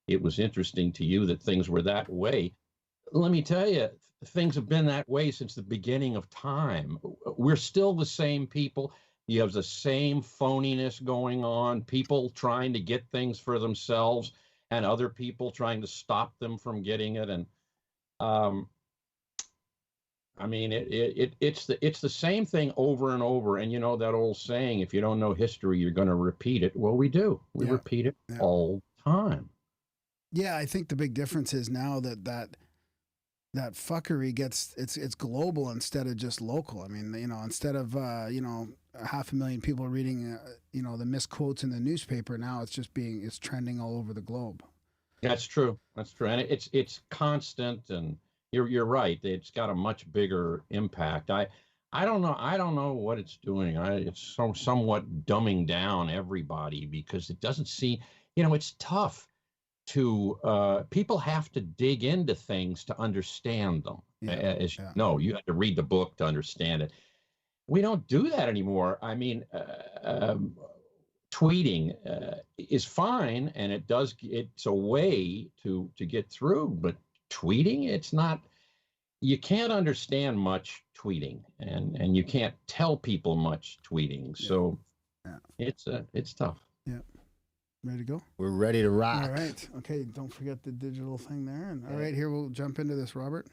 it was interesting to you that things were that way. Let me tell you, things have been that way since the beginning of time. We're still the same people. You have the same phoniness going on, people trying to get things for themselves and other people trying to stop them from getting it. And um, I mean, it's the same thing over and over. And you know that old saying, if you don't know history, you're going to repeat it. Well, we do. We Yeah. repeat it Yeah. all the time. Yeah, I think the big difference is now that fuckery gets it's global instead of just local. I mean, instead of 500,000 people reading the misquotes in the newspaper, now it's trending all over the globe. That's true. That's true. And it's constant, and you're right. It's got a much bigger impact. I don't know. I don't know what it's doing. It's somewhat dumbing down everybody because it doesn't see, it's tough to people have to dig into things to understand them. As you know, you have to read the book to understand it. We don't do that anymore. I mean, tweeting is fine, and it's a way to get through, but tweeting, it's not. You can't understand much tweeting, and you can't tell people much tweeting. So it's tough. Yeah. Ready to go? We're ready to rock. All right. Okay. Don't forget the digital thing there. And all right, here we'll jump into this, Robert.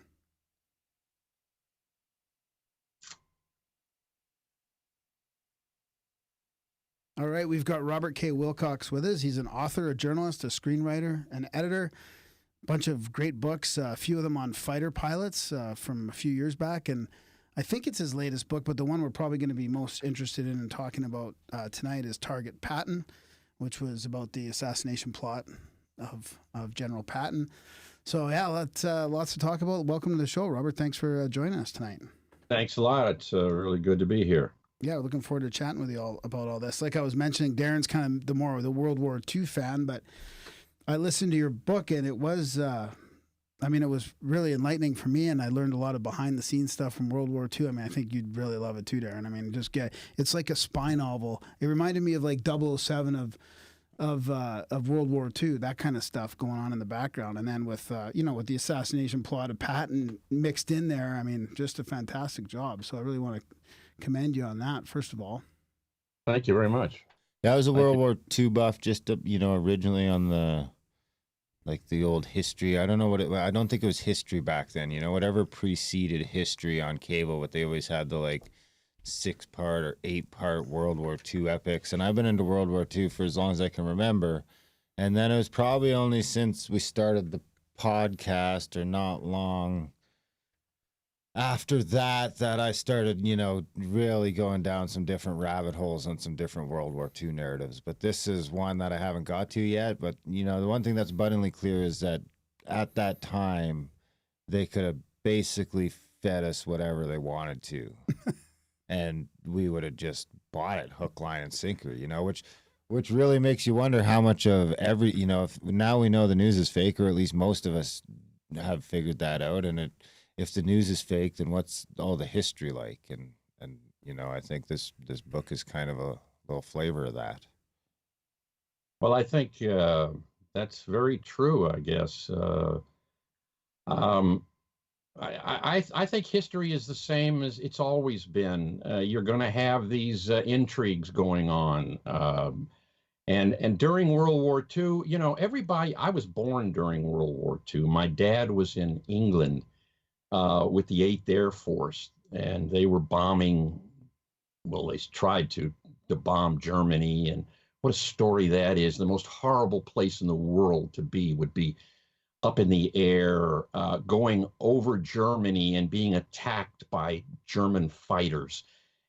All right, we've got Robert K. Wilcox with us. He's an author, a journalist, a screenwriter, an editor. A bunch of great books, a few of them on fighter pilots from a few years back. And I think it's his latest book, but the one we're probably going to be most interested in and talking about tonight is Target Patton, which was about the assassination plot of General Patton. So, yeah, lots to talk about. Welcome to the show, Robert. Thanks for joining us tonight. Thanks a lot. It's really good to be here. Yeah, we're looking forward to chatting with you all about all this. Like I was mentioning, Darren's kind of the World War II fan, but I listened to your book, and it was, it was really enlightening for me, and I learned a lot of behind-the-scenes stuff from World War II. I mean, I think you'd really love it too, Darren. I mean, it's like a spy novel. It reminded me of like 007 of World War II, that kind of stuff going on in the background. And then with the assassination plot of Patton mixed in there, I mean, just a fantastic job. So I really want to commend you on that, first of all. Thank you very much. Yeah, I was a World War II buff, just originally on the old history. I don't know I don't think it was history back then. Whatever preceded history on cable, but they always had the 6-part or 8-part World War II epics. And I've been into World War II for as long as I can remember. And then it was probably only since we started the podcast or not long after that I started, really going down some different rabbit holes on some different World War II narratives. But this is one that I haven't got to yet. But, the one thing that's abundantly clear is that at that time, they could have basically fed us whatever they wanted to. And we would have just bought it hook, line, and sinker, which really makes you wonder how much of every, if now we know the news is fake, or at least most of us have figured that out. And if the news is fake, then what's all the history like? And I think this book is kind of a little flavor of that. Well, I think that's very true, I guess. I think history is the same as it's always been. You're going to have these intrigues going on. And during World War II, I was born during World War II. My dad was in England with the 8th Air Force, and they were bombing, well, they tried to bomb Germany. And what a story that is. The most horrible place in the world to be would be up in the air, going over Germany and being attacked by German fighters,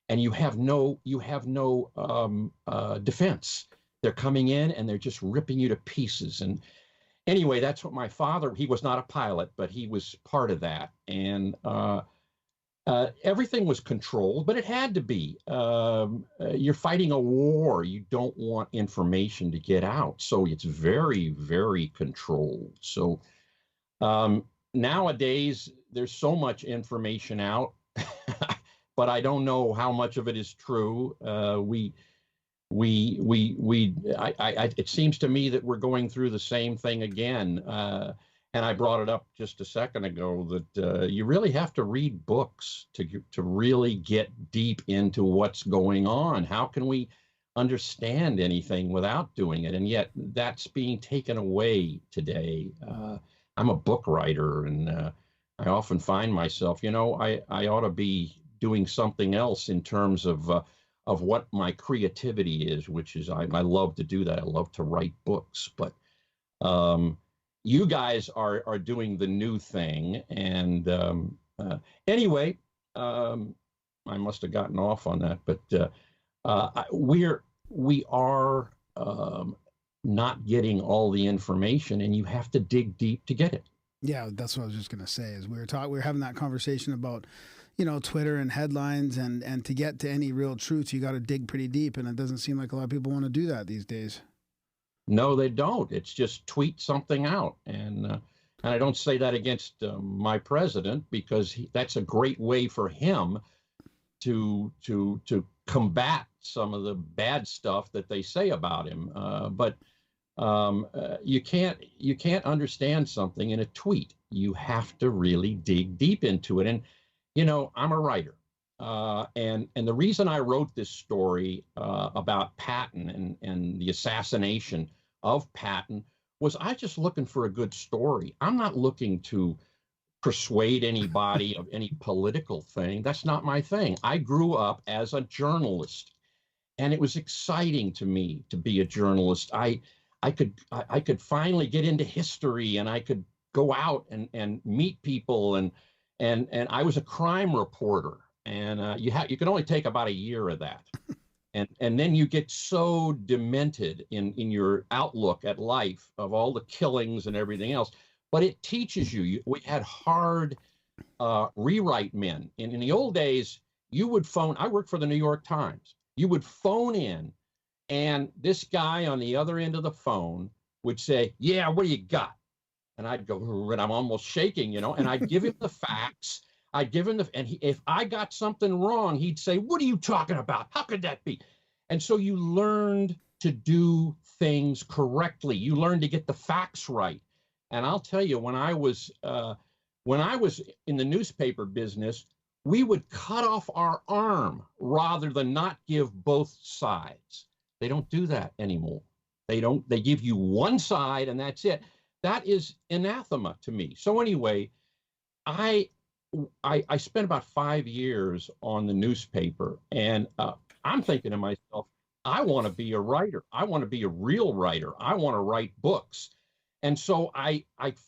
and you have no defense. They're coming in and they're just ripping you to pieces. And anyway, that's what my father. He was not a pilot, but he was part of that, and everything was controlled, but it had to be. You're fighting a war. You don't want information to get out. So it's very, very controlled. So nowadays, there's so much information out, but I don't know how much of it is true. it seems to me that we're going through the same thing again. And I brought it up just a second ago that you really have to read books to really get deep into what's going on. How can we understand anything without doing it? And yet that's being taken away today. I'm a book writer, and I often find myself, I ought to be doing something else in terms of what my creativity is, which is I love to do that. I love to write books, but you guys are doing the new thing. And anyway, I must have gotten off on that, but we are not getting all the information, and you have to dig deep to get it. Yeah, that's what I was just going to say. Is we were having that conversation about, Twitter and headlines, and to get to any real truth, you got to dig pretty deep, and it doesn't seem like a lot of people want to do that these days. No, they don't. It's just tweet something out, and I don't say that against my president, because that's a great way for him to combat some of the bad stuff that they say about him. But you can't understand something in a tweet. You have to really dig deep into it. And I'm a writer, and the reason I wrote this story about Patton and the assassination of Patton was I just looking for a good story. I'm not looking to persuade anybody of any political thing. That's not my thing. I grew up as a journalist, and it was exciting to me to be a journalist. I could finally get into history, and I could go out and meet people, and I was a crime reporter, and you can only take about a year of that. And then you get so demented in your outlook at life of all the killings and everything else. But it teaches you. We had hard rewrite men. In the old days, you would phone. I worked for the New York Times. You would phone in, and this guy on the other end of the phone would say, "Yeah, what do you got?" And I'd go, and I'm almost shaking, and I'd give him the facts. I'd give him if I got something wrong, he'd say, "What are you talking about? How could that be?" And so you learned to do things correctly. You learned to get the facts right. And I'll tell you, when I was in the newspaper business, we would cut off our arm rather than not give both sides. They don't do that anymore. They give you one side, and that's it. That is anathema to me. So anyway, I spent about 5 years on the newspaper, and I'm thinking to myself, I want to be a writer. I want to be a real writer. I want to write books. And so I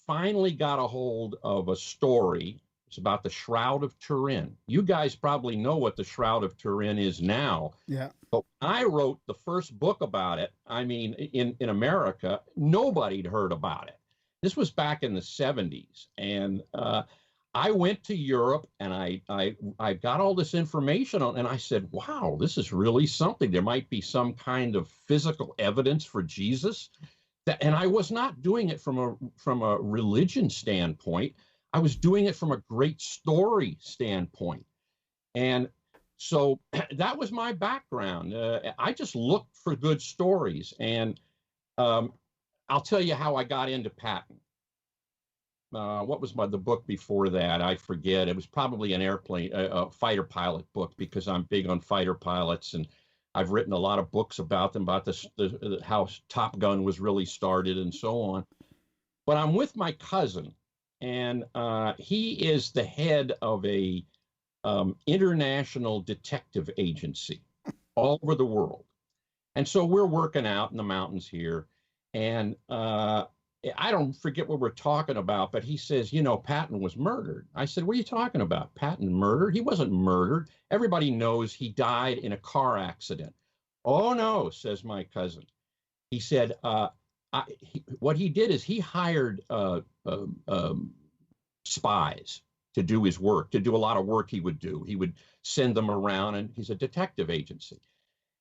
finally got a hold of a story. It's about the Shroud of Turin. You guys probably know what the Shroud of Turin is now. Yeah. But when I wrote the first book about it, I mean, in America, nobody'd heard about it. This was back in the 70s. And I went to Europe, and I got all this information on, and I said, wow, this is really something. There might be some kind of physical evidence for Jesus. And I was not doing it from a religion standpoint. I was doing it from a great story standpoint. And so that was my background. I just looked for good stories. And I'll tell you how I got into Patton. What was the book before that? I forget. It was probably a fighter pilot book, because I'm big on fighter pilots, and I've written a lot of books about them, about how Top Gun was really started and so on. But I'm with my cousin, and he is the head of a international detective agency all over the world. And so we're working out in the mountains here, and I don't forget what we're talking about, but he says, Patton was murdered. I said, what are you talking about? Patton murdered? He wasn't murdered. Everybody knows he died in a car accident. Oh, no, says my cousin. He said, what he did is he hired spies to do his work, to do a lot of work he would do. He would send them around, and he's a detective agency.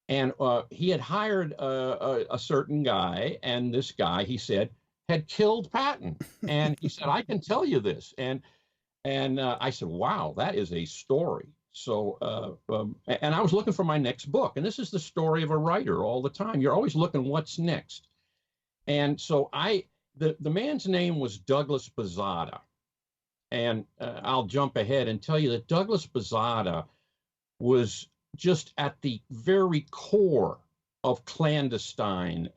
And he had hired a certain guy, and this guy, he said, had killed Patton. And he said, I can tell you this. And I said, wow, that is a story. And I was looking for my next book. And this is the story of a writer all the time. You're always looking what's next. And so the man's name was Douglas Bazada. And I'll jump ahead and tell you that Douglas Bazada was just at the very core of clandestine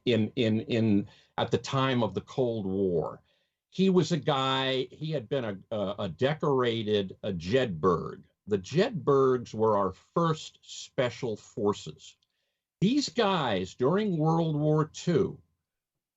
in at the time of the Cold War. He was a guy, he had been a decorated Jedburgh. The Jedburghs were our first special forces. These guys during World War II,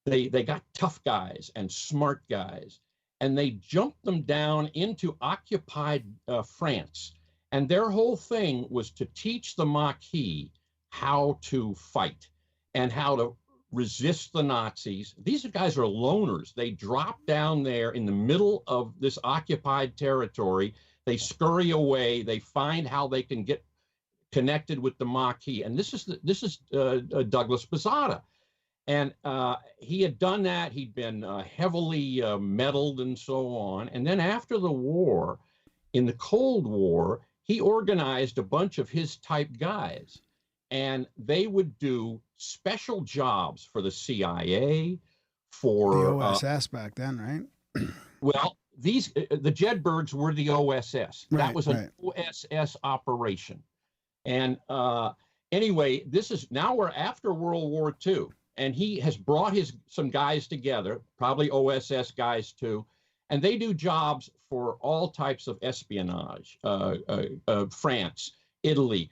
they got tough guys and smart guys, and they jumped them down into occupied France. And their whole thing was to teach the Maquis how to fight and how to resist the Nazis. These guys are loners. They drop down there in the middle of this occupied territory. They scurry away. They find how they can get connected with the Maquis. And this is Douglas Bazada. And he had done that. He'd been heavily medaled and so on. And then after the war, in the Cold War, he organized a bunch of his type guys, and they would do special jobs for the CIA, for the OSS back then, right? Well, the Jedburghs were the OSS. Right, that was an OSS operation. And anyway, now we're after World War II, and he has brought some guys together, probably OSS guys too, and they do jobs for all types of espionage, France, Italy,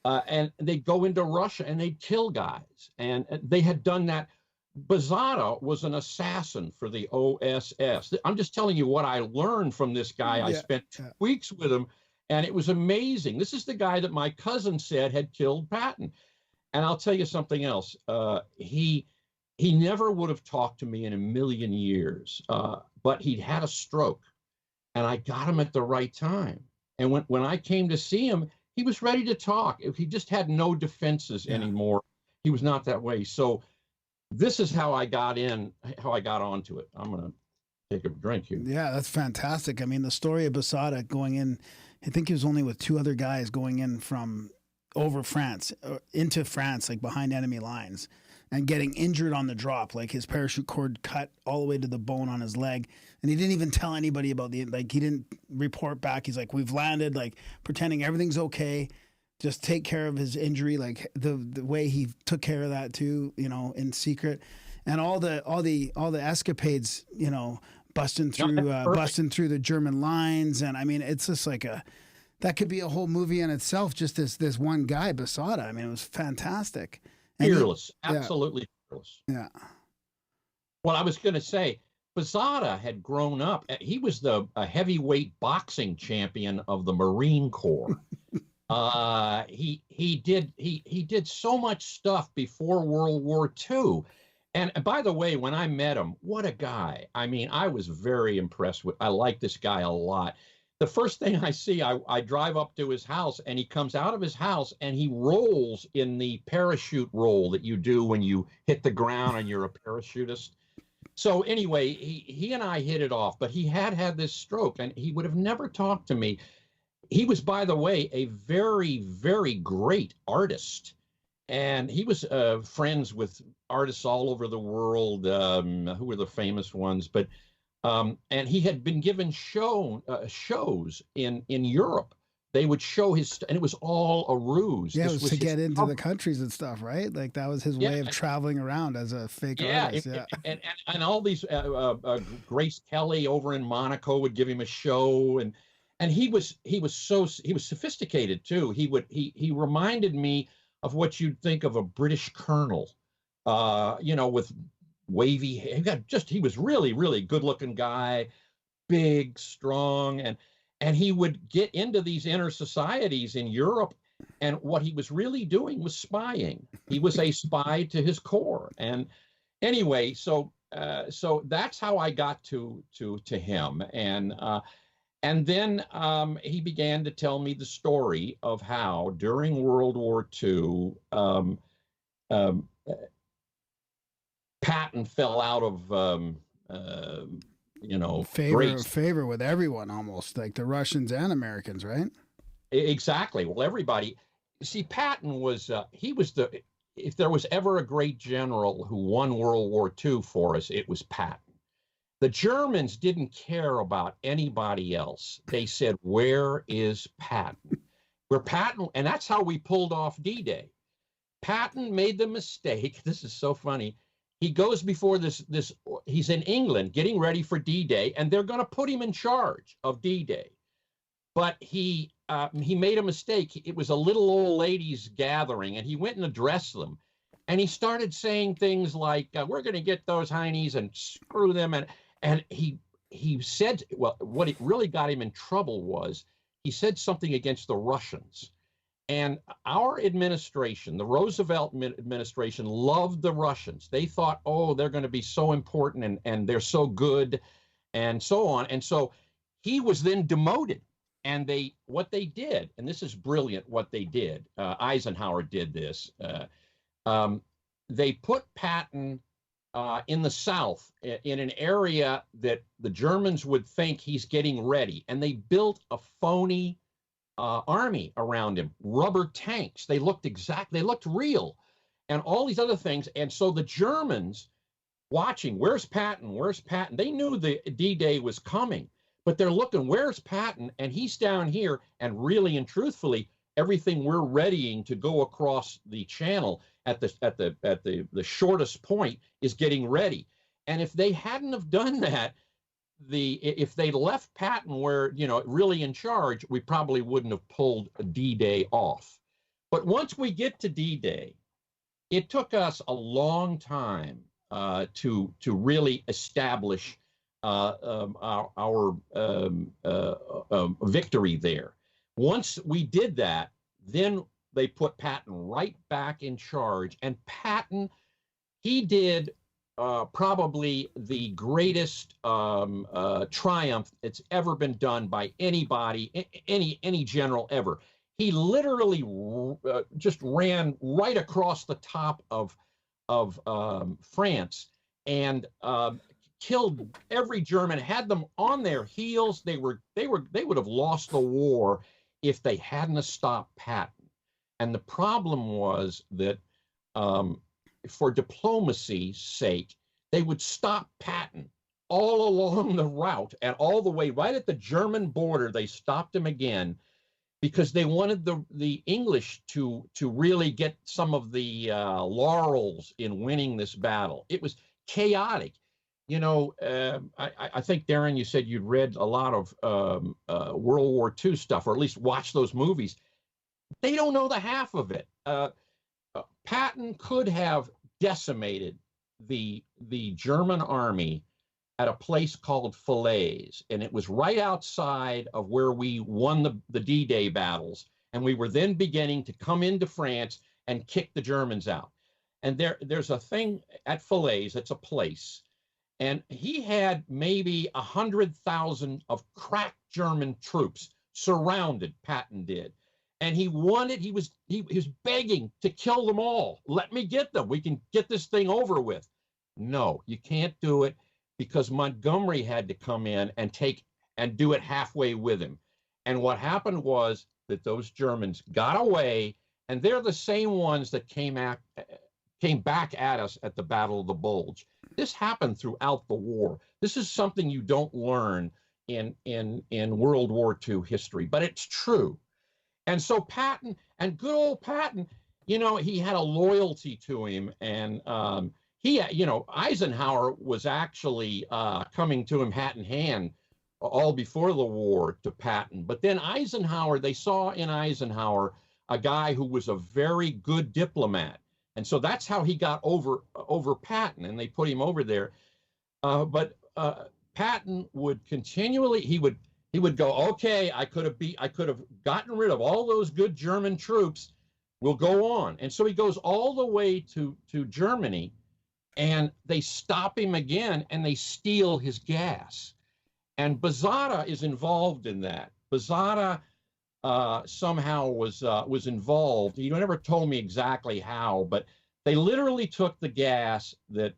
and they go into Russia and they kill guys. And they had done that. Bazada was an assassin for the OSS. I'm just telling you what I learned from this guy. I spent 2 weeks with him, and it was amazing. This is the guy that my cousin said had killed Patton. And I'll tell you something else. He never would have talked to me in a million years, but he'd had a stroke, and I got him at the right time. And when I came to see him, he was ready to talk. He just had no defenses anymore. He was not that way. So this is how I got onto it. I'm going to take a drink here. Yeah, that's fantastic. I mean, the story of Bazada going in, I think he was only with 2 other guys going in from over France, into France, like behind enemy lines, and getting injured on the drop, like his parachute cord cut all the way to the bone on his leg. And he didn't even tell anybody about he didn't report back. He's like, we've landed, like pretending everything's okay. Just take care of his injury, like the way he took care of that too, in secret. And all the escapades, busting through the German lines. And I mean, it's just like that could be a whole movie in itself, just this one guy, Bazada. I mean, it was fantastic. Fearless, absolutely fearless. Yeah. Well, I was going to say, Bazada had grown up. He was a heavyweight boxing champion of the Marine Corps. He did so much stuff before World War II. And by the way, when I met him, what a guy. I mean, I was very impressed I like this guy a lot. The first thing I see, I drive up to his house, and he comes out of his house and he rolls in the parachute roll that you do when you hit the ground and you're a parachutist. So anyway, he and I hit it off, but he had this stroke, and he would have never talked to me. He was, by the way, a very, very great artist. And he was friends with artists all over the world. Who were the famous ones? But and he had been given shows in Europe. They would show and it was all a ruse. Yeah, it was to get into the countries and stuff, right? Like that was his way of traveling around as a fake artist. And all these Grace Kelly over in Monaco would give him a show, and he was sophisticated too. He reminded me of what you'd think of a British colonel, with wavy hair. He was really, really good looking guy, big, strong, and he would get into these inner societies in Europe, and what he was really doing was spying. He was a spy to his core. And anyway, so that's how I got to him. And then he began to tell me the story of how during World War II, Patton fell out of, favor with everyone, almost like the Russians and Americans, right? Exactly. Well, everybody, see, Patton was, he was the, if there was ever a great general who won World War II for us, it was Patton. The Germans didn't care about anybody else. They said, where is Patton? We're Patton, and that's how we pulled off D-Day. Patton made the mistake. This is so funny. He goes before he's in England getting ready for D-Day, and they're going to put him in charge of D-Day. But he made a mistake. It was a little old ladies gathering, and he went and addressed them. And he started saying things like, we're going to get those heinies and screw them. And he said, well, what it really got him in trouble was he said something against the Russians. And our administration, the Roosevelt administration, loved the Russians. They thought, oh, they're going to be so important and they're so good and so on. And so he was then demoted. And what they did, and this is brilliant what they did, Eisenhower did this, they put Patton in the South in an area that the Germans would think he's getting ready. And they built a phony army around him, rubber tanks. They looked real, and all these other things. And so the Germans watching, where's Patton? Where's Patton? They knew the D-Day was coming, but they're looking, where's Patton? And he's down here, and really and truthfully, everything we're readying to go across the channel at the shortest point is getting ready. And if they hadn't have done that, if they left Patton where, really in charge, we probably wouldn't have pulled D-Day off. But once we get to D-Day, it took us a long time to really establish our victory there. Once we did that, then they put Patton right back in charge. And Patton, he did probably the greatest triumph that's ever been done by anybody, any general ever. He literally just ran right across the top of France and killed every German, had them on their heels. They would have lost the war if they hadn't stopped Patton. And the problem was that for diplomacy's sake, they would stop Patton all along the route and all the way right at the German border. They stopped him again because they wanted the English to really get some of the laurels in winning this battle. It was chaotic. I think, Darren, you said you'd read a lot of World War II stuff, or at least watched those movies. They don't know the half of it. Patton could have decimated the German army at a place called Falaise, and it was right outside of where we won the D-Day battles, and we were then beginning to come into France and kick the Germans out. And there's a thing at Falaise, it's a place, and he had maybe 100,000 of crack German troops surrounded, Patton did. And he was begging to kill them all. Let me get them. We can get this thing over with. No, you can't do it, because Montgomery had to come in and do it halfway with him. And what happened was that those Germans got away, and they're the same ones that came back at us at the Battle of the Bulge. This happened throughout the war. This is something you don't learn in World War II history, but it's true. And so Patton, and good old Patton, he had a loyalty to him. And Eisenhower was actually coming to him hat in hand all before the war to Patton. But then they saw in Eisenhower a guy who was a very good diplomat. And so that's how he got over Patton, and they put him over there. But Patton would continually, he would go, okay, I could have gotten rid of all those good German troops. We'll go on. And so he goes all the way to Germany, and they stop him again, and they steal his gas. And Bazada is involved in that. Bazada somehow was involved. He never told me exactly how, but they literally took the gas that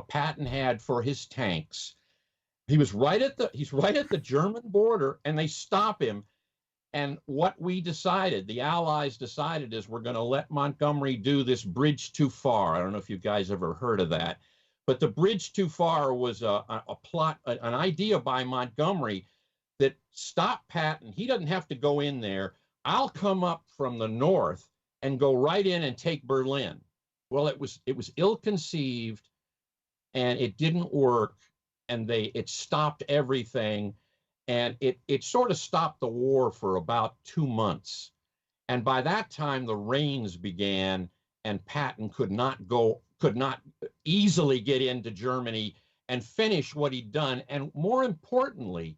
Patton had for his tanks. He's right at the German border, and they stop him. And what we decided, the Allies decided, is we're going to let Montgomery do this bridge too far. I don't know if you guys ever heard of that, but the bridge too far was a plot, an idea by Montgomery that stop Patton. He doesn't have to go in there. I'll come up from the north and go right in and take Berlin. Well, it was ill-conceived, and it didn't work, and it stopped everything, and it sort of stopped the war for about 2 months. And by that time, the rains began, and Patton could not easily get into Germany and finish what he'd done. And more importantly,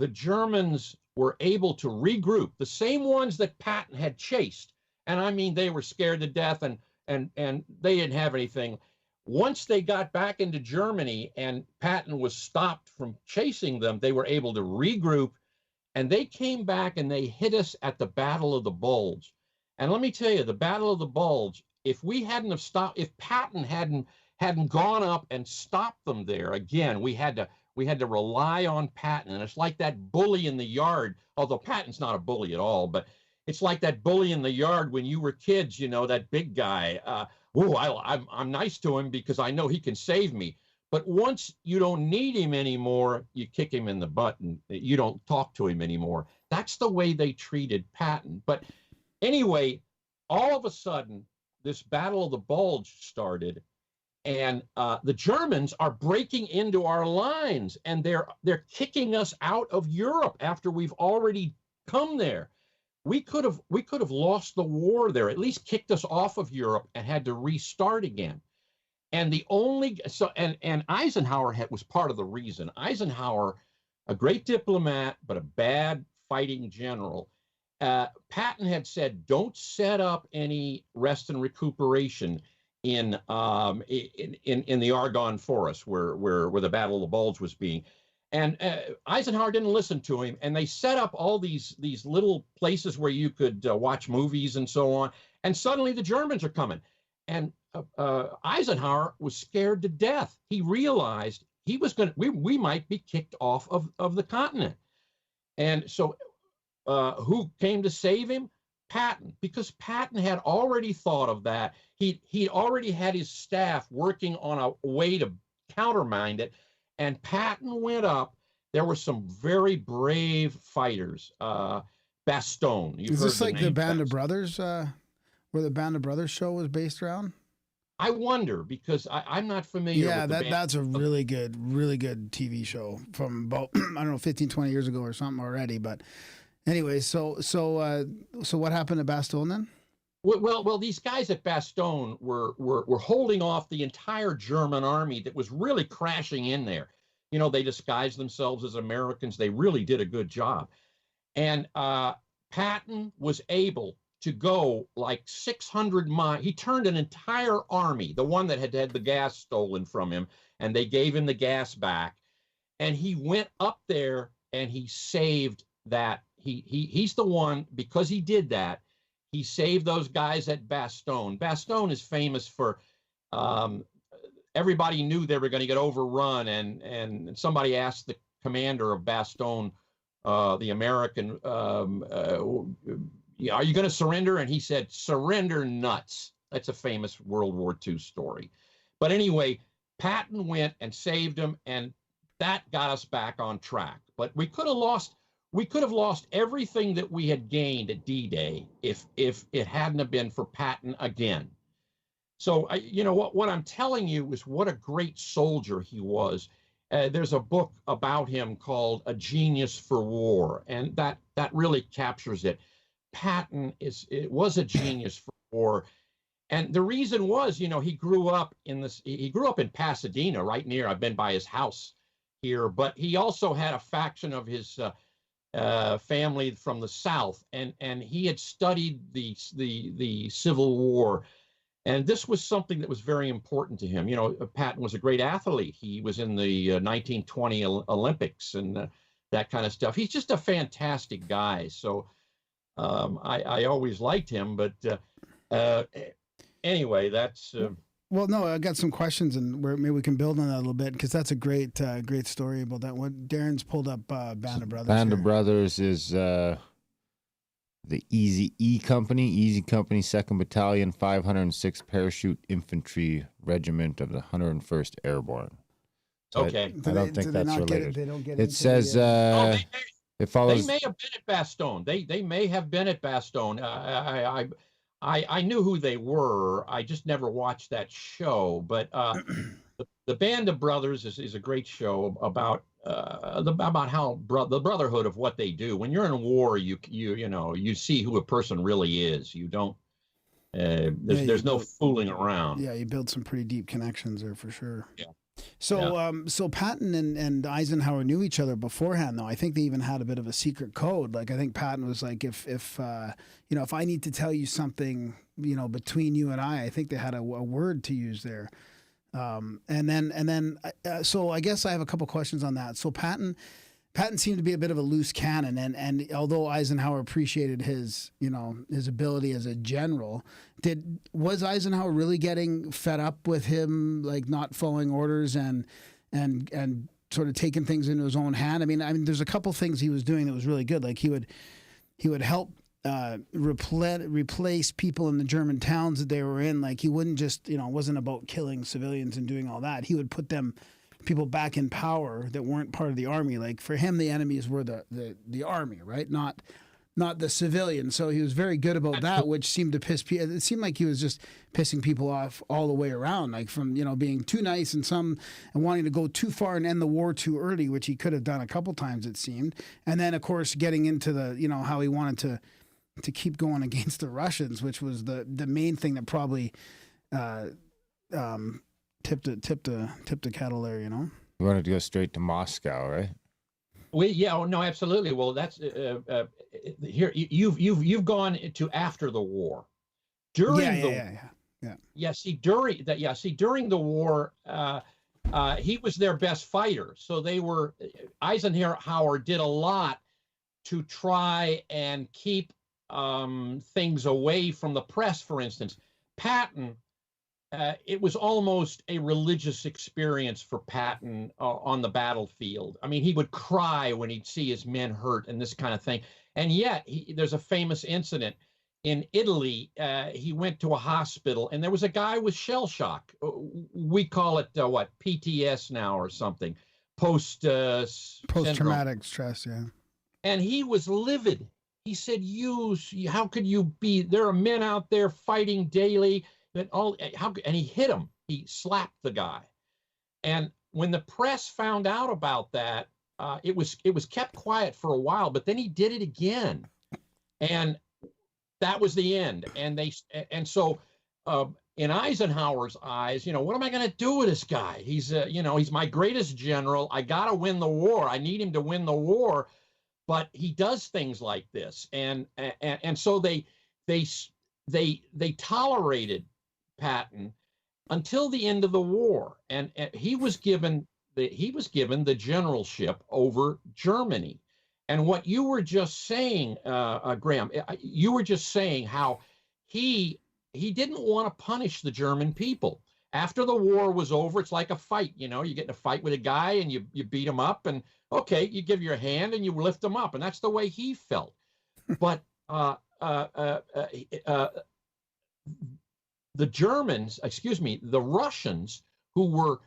the Germans were able to regroup, the same ones that Patton had chased. And I mean, they were scared to death, and they didn't have anything. Once they got back into Germany and Patton was stopped from chasing them, they were able to regroup, and they came back and they hit us at the Battle of the Bulge. And let me tell you, the Battle of the Bulge, if Patton hadn't gone up and stopped them there, again, we had to rely on Patton. And it's like that bully in the yard, although Patton's not a bully at all, but it's like that bully in the yard when you were kids, that big guy. I'm nice to him because I know he can save me. But once you don't need him anymore, you kick him in the butt and you don't talk to him anymore. That's the way they treated Patton. But anyway, all of a sudden, this Battle of the Bulge started, and the Germans are breaking into our lines, and they're kicking us out of Europe after we've already come there. We could have lost the war there, at least kicked us off of Europe and had to restart again. And and Eisenhower was part of the reason. Eisenhower, a great diplomat, but a bad fighting general. Patton had said, don't set up any rest and recuperation in the Argonne Forest where the Battle of the Bulge was being. And Eisenhower didn't listen to him, and they set up all these little places where you could watch movies and so on. And suddenly the Germans are coming, and Eisenhower was scared to death. He realized we might be kicked off of the continent. And so who came to save him? Patton, because Patton had already thought of that. He already had his staff working on a way to countermand it. And Patton went up. There were some very brave fighters. Bastogne. Is this like the Band of Brothers, where the Band of Brothers show was based around? I wonder, because I'm not familiar with the that's a really good TV show from about, I don't know, 15, 20 years ago or something already. But anyway, so what happened to Bastogne then? Well, these guys at Bastogne were holding off the entire German army that was really crashing in there. They disguised themselves as Americans. They really did a good job. And Patton was able to go like 600 miles. He turned an entire army, the one that had the gas stolen from him, and they gave him the gas back. And he went up there and he saved that. He's the one, because he did that, he saved those guys at Bastogne. Bastogne is famous for, everybody knew they were going to get overrun, and somebody asked the commander of Bastogne, the American, are you going to surrender? And he said, surrender nuts. That's a famous World War II story. But anyway, Patton went and saved him, and that got us back on track. But we could have lost everything that we had gained at D-Day if it hadn't have been for Patton again. So, what I'm telling you is what a great soldier he was. There's a book about him called A Genius for War, and that really captures it. Patton was a genius for war. And the reason was, he grew up in Pasadena, right near. I've been by his house here, but he also had a faction of his family from the South, and he had studied the Civil War, and this was something that was very important to him. Patton was a great athlete. He was in the 1920 Olympics and that kind of stuff. He's just a fantastic guy. So I always liked him, but anyway, that's. Well, no, I got some questions, and maybe we can build on that a little bit, because that's a great story about that. What Darren's pulled up, Band of Brothers. Band of Brothers is the Easy Company, 2nd Battalion, 506th Parachute Infantry Regiment of the 101st Airborne. So Okay. I don't think that's related. They don't get It into says Oh, it follows. they may have been at Bastogne. They may have been at Bastogne. I knew who they were. I just never watched that show. But the Band of Brothers is a great show about how the brotherhood of what they do. When you're in a war, you see who a person really is. You don't. There's no fooling around. Yeah, you build some pretty deep connections there for sure. Yeah. So Patton and Eisenhower knew each other beforehand, though. I think they even had a bit of a secret code. Like, I think Patton was like, if I need to tell you something, between you and I think they had a word to use there. So I guess I have a couple questions on that. So Patton seemed to be a bit of a loose cannon, and although Eisenhower appreciated his ability as a general, was Eisenhower really getting fed up with him, like not following orders and sort of taking things into his own hand? I mean, there's a couple things he was doing that was really good. Like he would help replace people in the German towns that they were in. Like he wouldn't just, it wasn't about killing civilians and doing all that. He would put people back in power that weren't part of the army. Like for him, the enemies were the army, right? Not the civilians. So he was very good about that, which seemed to piss people. It seemed like he was just pissing people off all the way around, like from, being too nice and wanting to go too far and end the war too early, which he could have done a couple times, it seemed. And then of course, getting into the, how he wanted to keep going against the Russians, which was the main thing that probably, tipped the kettle there, You wanted to go straight to Moscow, right? No, absolutely. Well, that's here. You've gone to after the war. During the war, he was their best fighter. So Eisenhower did a lot to try and keep things away from the press. For instance, Patton. It was almost a religious experience for Patton on the battlefield. I mean, he would cry when he'd see his men hurt and this kind of thing. And yet, there's a famous incident in Italy. He went to a hospital, and there was a guy with shell shock. We call it PTS now or something, post-traumatic stress. Yeah. And he was livid. He said, "How could you be? There are men out there fighting daily." And he hit him. He slapped the guy. And when the press found out about that, it was kept quiet for a while. But then he did it again, and that was the end. And so in Eisenhower's eyes, what am I going to do with this guy? He's he's my greatest general. I got to win the war. I need him to win the war, but he does things like this, and so they tolerated Patton until the end of the war, and he was given the generalship over Germany. And what you were just saying, Graham, you were just saying how he didn't want to punish the German people. After the war was over, it's like a fight. You get in a fight with a guy and you beat him up, and okay, you give your hand and you lift him up, and that's the way he felt. But the Russians who were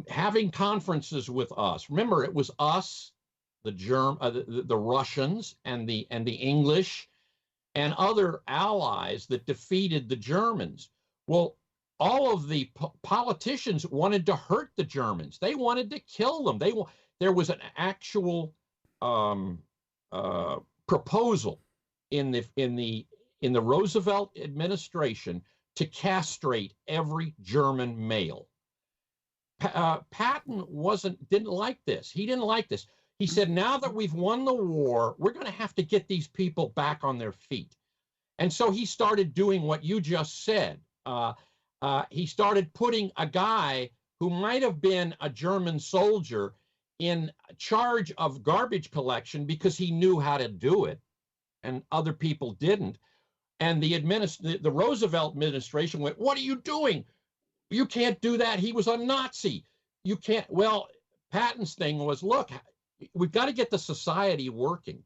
having conferences with us. Remember, it was us, the Russians, and the English, and other allies that defeated the Germans. Well, all of the politicians wanted to hurt the Germans. They wanted to kill them. There was an actual proposal in the Roosevelt administration to castrate every German male. Patton didn't like this. He didn't like this. He said, now that we've won the war, we're going to have to get these people back on their feet. And so he started doing what you just said. He started putting a guy who might have been a German soldier in charge of garbage collection because he knew how to do it, and other people didn't. And the Roosevelt administration went, "What are you doing? You can't do that. He was a Nazi. You can't." Well, Patton's thing was, look, we've got to get the society working.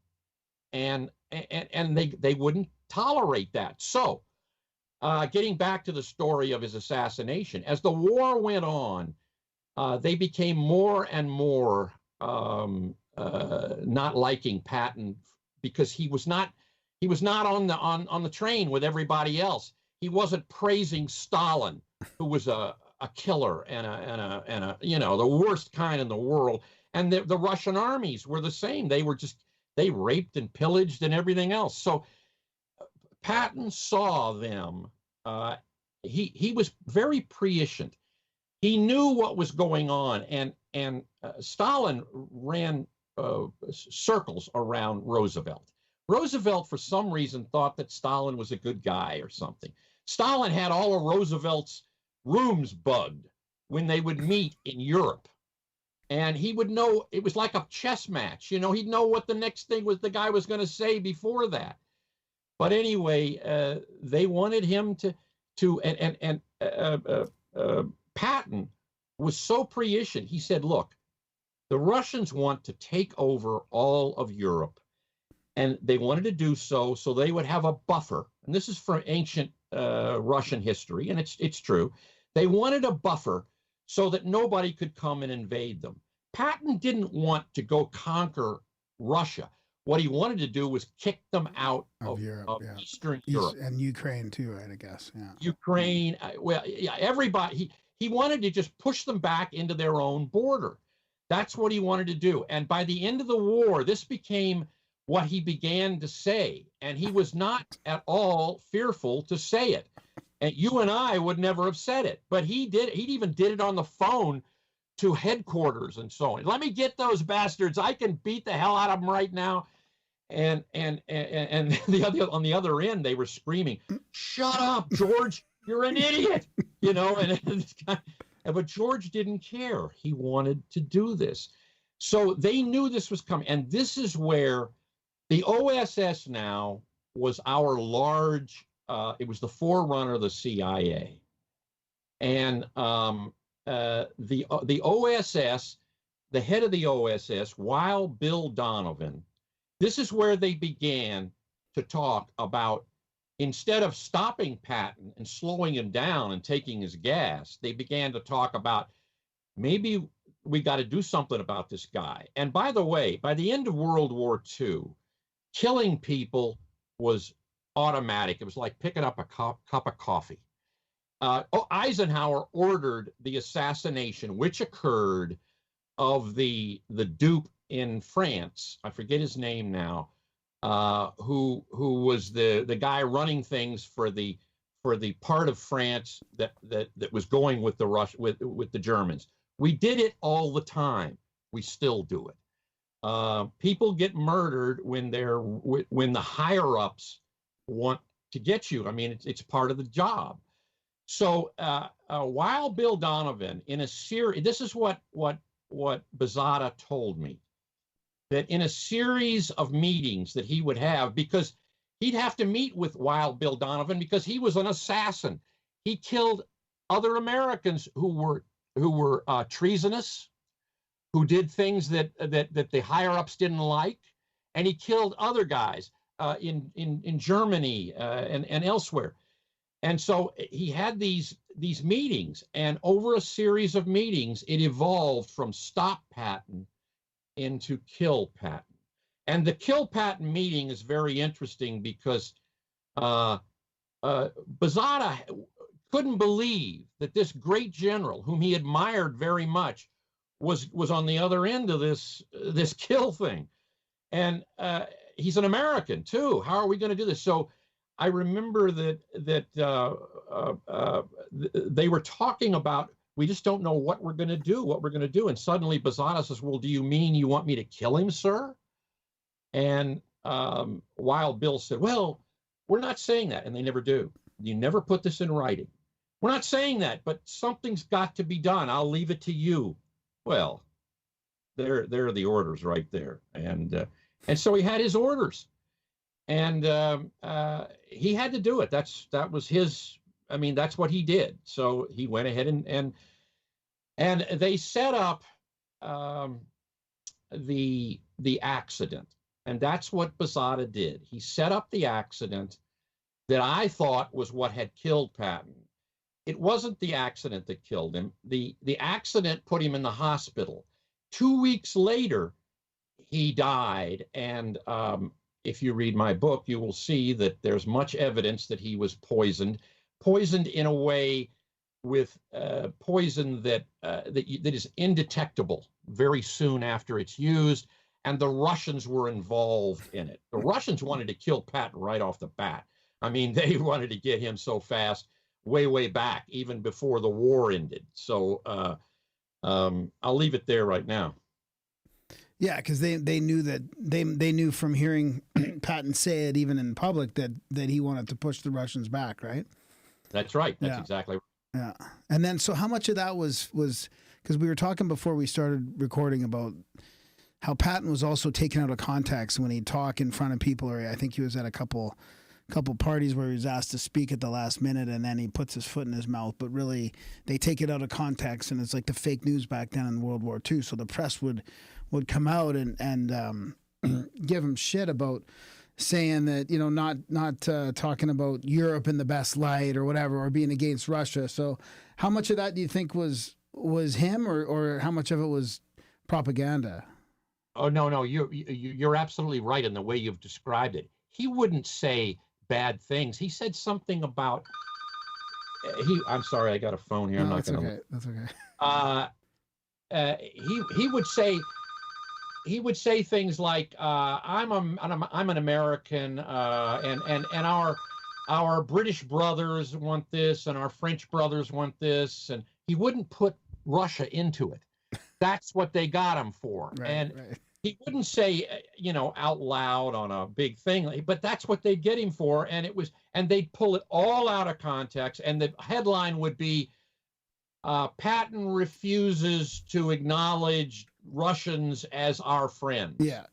And and they wouldn't tolerate that. So, getting back to the story of his assassination, as the war went on, they became more and more not liking Patton because he was not on the train with everybody else. He wasn't praising Stalin, who was a killer and a the worst kind in the world. And the Russian armies were the same. They raped and pillaged and everything else. So Patton saw them. He was very prescient. He knew what was going on, and Stalin ran circles around Roosevelt. Roosevelt, for some reason, thought that Stalin was a good guy or something. Stalin had all of Roosevelt's rooms bugged when they would meet in Europe. And he would know, it was like a chess match. He'd know what the next thing was the guy was going to say before that. But anyway, they wanted him and Patton was so prescient. He said, look, the Russians want to take over all of Europe. And they wanted to do so they would have a buffer. And this is from ancient Russian history, and it's true. They wanted a buffer so that nobody could come and invade them. Patton didn't want to go conquer Russia. What he wanted to do was kick them out of Europe, Eastern Europe. And Ukraine too, right, I guess. Yeah. Ukraine, everybody. He wanted to just push them back into their own border. That's what he wanted to do. And by the end of the war, this became what he began to say, and he was not at all fearful to say it. And you and I would never have said it, but he did. He even did it on the phone to headquarters and so on. Let me get those bastards. I can beat the hell out of them right now. And on the other end, they were screaming, "Shut up, George! You're an idiot!" But George didn't care. He wanted to do this, so they knew this was coming, and this is where the OSS now was our large, it was the forerunner of the CIA. And the OSS, the head of the OSS, Wild Bill Donovan, this is where they began to talk about, instead of stopping Patton and slowing him down and taking his gas, they began to talk about, maybe we got to do something about this guy. And by the way, by the end of World War II, killing people was automatic. It was like picking up a cup of coffee. Eisenhower ordered the assassination, which occurred, of the dupe in France. I forget his name now. Who was the guy running things for the part of France that was going with the Germans. We did it all the time. We still do it. People get murdered when the higher ups want to get you. I mean, it's part of the job. So while Bill Donovan in a series, this is what Bazada told me, that in a series of meetings that he would have, because he'd have to meet with Wild Bill Donovan because he was an assassin. He killed other Americans who were treasonous, who did things that the higher ups didn't like, and he killed other guys in Germany and elsewhere. And so he had these meetings, and over a series of meetings, it evolved from stop Patton into kill Patton. And the kill Patton meeting is very interesting because Bazada couldn't believe that this great general, whom he admired very much, was on the other end of this kill thing. And he's an American too. How are we going to do this? So I remember that they were talking about, we just don't know what we're going to do. And suddenly Bazada says, well, do you mean you want me to kill him, sir? And Wild Bill said, well, we're not saying that. And they never do. You never put this in writing. We're not saying that, but something's got to be done. I'll leave it to you. Well, there are the orders right there. And so he had his orders. And he had to do it. That was his. I mean, that's what he did. So he went ahead and they set up the accident. And that's what Posada did. He set up the accident that I thought was what had killed Patton. It wasn't the accident that killed him. The accident put him in the hospital. 2 weeks later, he died. And if you read my book, you will see that there's much evidence that he was poisoned in a way with poison that is indetectable very soon after it's used. And the Russians were involved in it. The Russians wanted to kill Patton right off the bat. I mean, they wanted to get him so fast, way back, even before the war ended. So I'll leave it there right now. Yeah, because they knew that they knew from hearing Patton say it even in public that he wanted to push the Russians back, right? That's right. That's exactly right. Yeah. And then, so how much of that was because we were talking before we started recording about how Patton was also taken out of context when he'd talk in front of people, or I think he was at a couple parties where he was asked to speak at the last minute, and then he puts his foot in his mouth. But really, they take it out of context, and it's like the fake news back then in World War II. So the press would come out and give him shit about saying that, not talking about Europe in the best light or whatever, or being against Russia. So how much of that do you think was him, or how much of it was propaganda? Oh, no, you're absolutely right in the way you've described it. He wouldn't say bad things. He said something about I'm sorry, I got a phone here. No, I'm not that's going okay. That's okay. He would say things like, I'm an American, and our British brothers want this, and our French brothers want this, and he wouldn't put Russia into it. That's what they got him for. Right. He wouldn't say, out loud on a big thing, but that's what they'd get him for. And they'd pull it all out of context. And the headline would be, Patton refuses to acknowledge Russians as our friends. Yeah.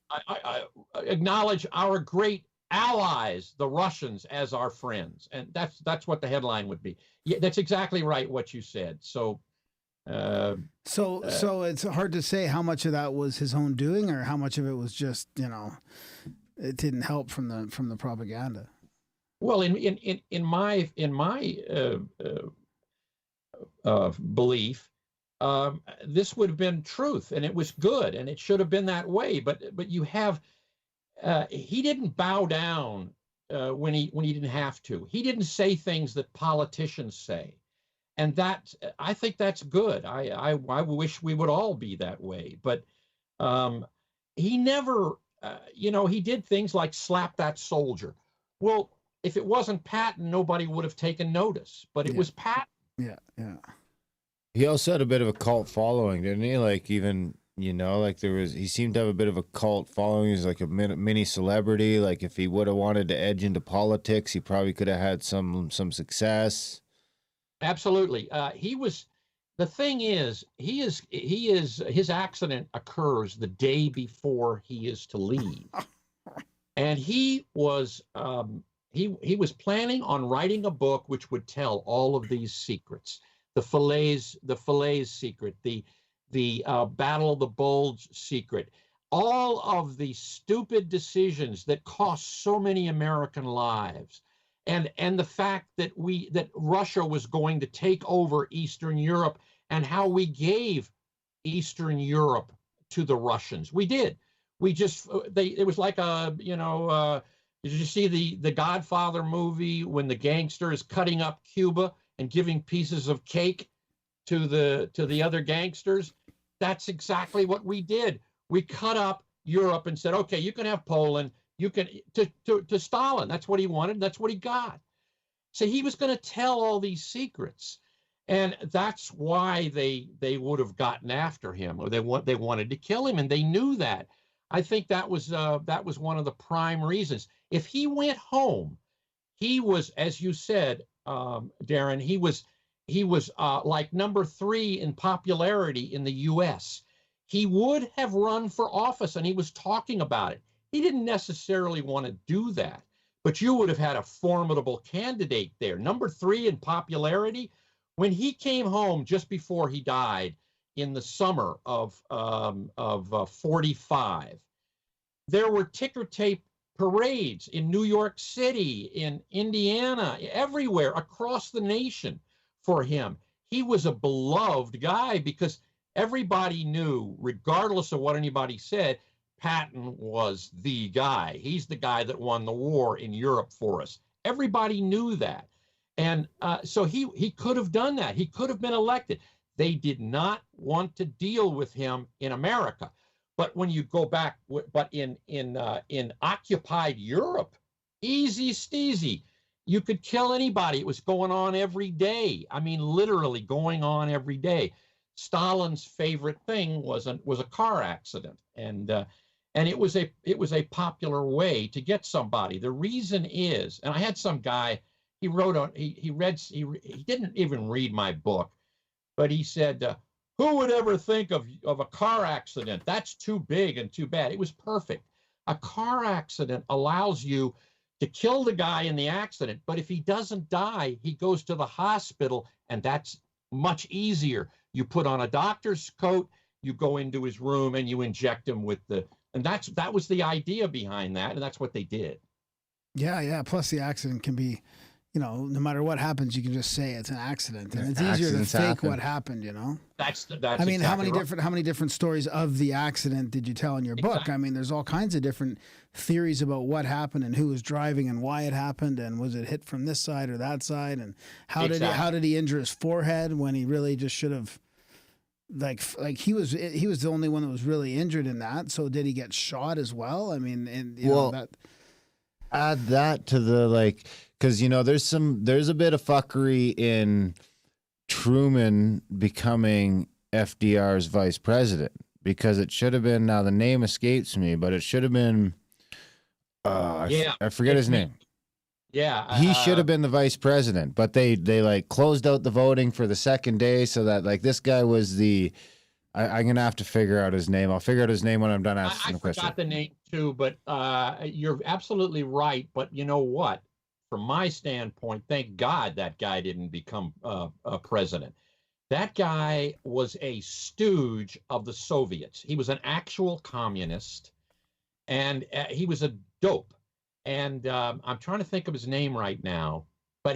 I acknowledge our great allies, the Russians, as our friends. And that's what the headline would be. Yeah, that's exactly right what you said. So it's hard to say how much of that was his own doing, or how much of it was just, it didn't help from the propaganda. Well, in my belief, this would have been truth, and it was good, and it should have been that way. But you have he didn't bow down when he didn't have to. He didn't say things that politicians say. And I think that's good. I wish we would all be that way. But he never, he did things like slap that soldier. Well, if it wasn't Patton, nobody would have taken notice. But it was Patton. Yeah. He also had a bit of a cult following, didn't he? Like, even, he seemed to have a bit of a cult following. He was like a mini celebrity. Like, if he would have wanted to edge into politics, he probably could have had some success. Absolutely. The thing is, his accident occurs the day before he is to leave. And he was planning on writing a book which would tell all of these secrets, the Falaise secret, the Battle of the Bulge secret, all of the stupid decisions that cost so many American lives. And the fact that Russia was going to take over Eastern Europe, and how we gave Eastern Europe to the Russians. We did. It was like did you see the Godfather movie when the gangster is cutting up Cuba and giving pieces of cake to the other gangsters? That's exactly what we did. We cut up Europe and said, okay, you can have Poland. You can to Stalin. That's what he wanted. That's what he got. So he was going to tell all these secrets, and that's why they would have gotten after him, or they wanted to kill him, and they knew that. I think that was one of the prime reasons. If he went home, he was, as you said, Darren, he was like number 3 in popularity in the U.S. He would have run for office, and he was talking about it. He didn't necessarily want to do that, but you would have had a formidable candidate there. Number 3 in popularity. When he came home just before he died in the summer of 45, There were ticker tape parades in New York City, in Indiana, everywhere across the nation for him. He was a beloved guy because everybody knew, regardless of what anybody said, Patton was the guy. He's the guy that won the war in Europe for us. Everybody knew that. And so he could have done that. He could have been elected. They did not want to deal with him in America. But when you go back, but in occupied Europe, easy steezy. You could kill anybody. It was going on every day. I mean, literally going on every day. Stalin's favorite thing was a car accident, and it was a popular way to get somebody. The reason is, and I had some guy, he didn't even read my book, but he said, who would ever think of a car accident? That's too big and too bad. It was perfect. A car accident allows you to kill the guy in the accident, but if he doesn't die, he goes to the hospital, and that's much easier. You put on a doctor's coat, you go into his room, and you inject him with and that was the idea behind that, and that's what they did. Yeah. Plus, the accident can be, no matter what happens, you can just say it's an accident, and it's easier to fake what happened. That's. I mean, exactly how many different stories of the accident did you tell in your book? I mean, there's all kinds of different theories about what happened and who was driving and why it happened, and was it hit from this side or that side, and how did he injure his forehead when he really just should have. Like he was the only one that was really injured in that. So did he get shot as well? I mean, add that to the because there's a bit of fuckery in Truman becoming FDR's vice president, because it should have been, now the name escapes me, but it should have been I forget his name. Yeah, he should have been the vice president, but they closed out the voting for the second day, so that this guy was the. I'm gonna have to figure out his name. I'll figure out his name when I'm done asking the question. I forgot the name too, but you're absolutely right. But you know what? From my standpoint, thank God that guy didn't become a president. That guy was a stooge of the Soviets. He was an actual communist, and he was a dope. And I'm trying to think of his name right now, but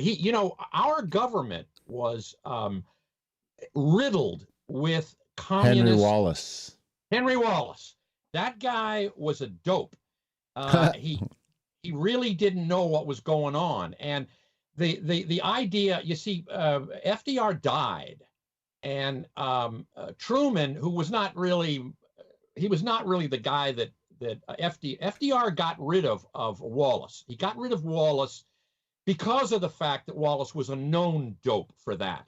our government was riddled with communist. Henry Wallace. That guy was a dope. He really didn't know what was going on. And the idea, you see, FDR died, and Truman, who was not really the guy that FDR got rid of Wallace. He got rid of Wallace because of the fact that Wallace was a known dope for that.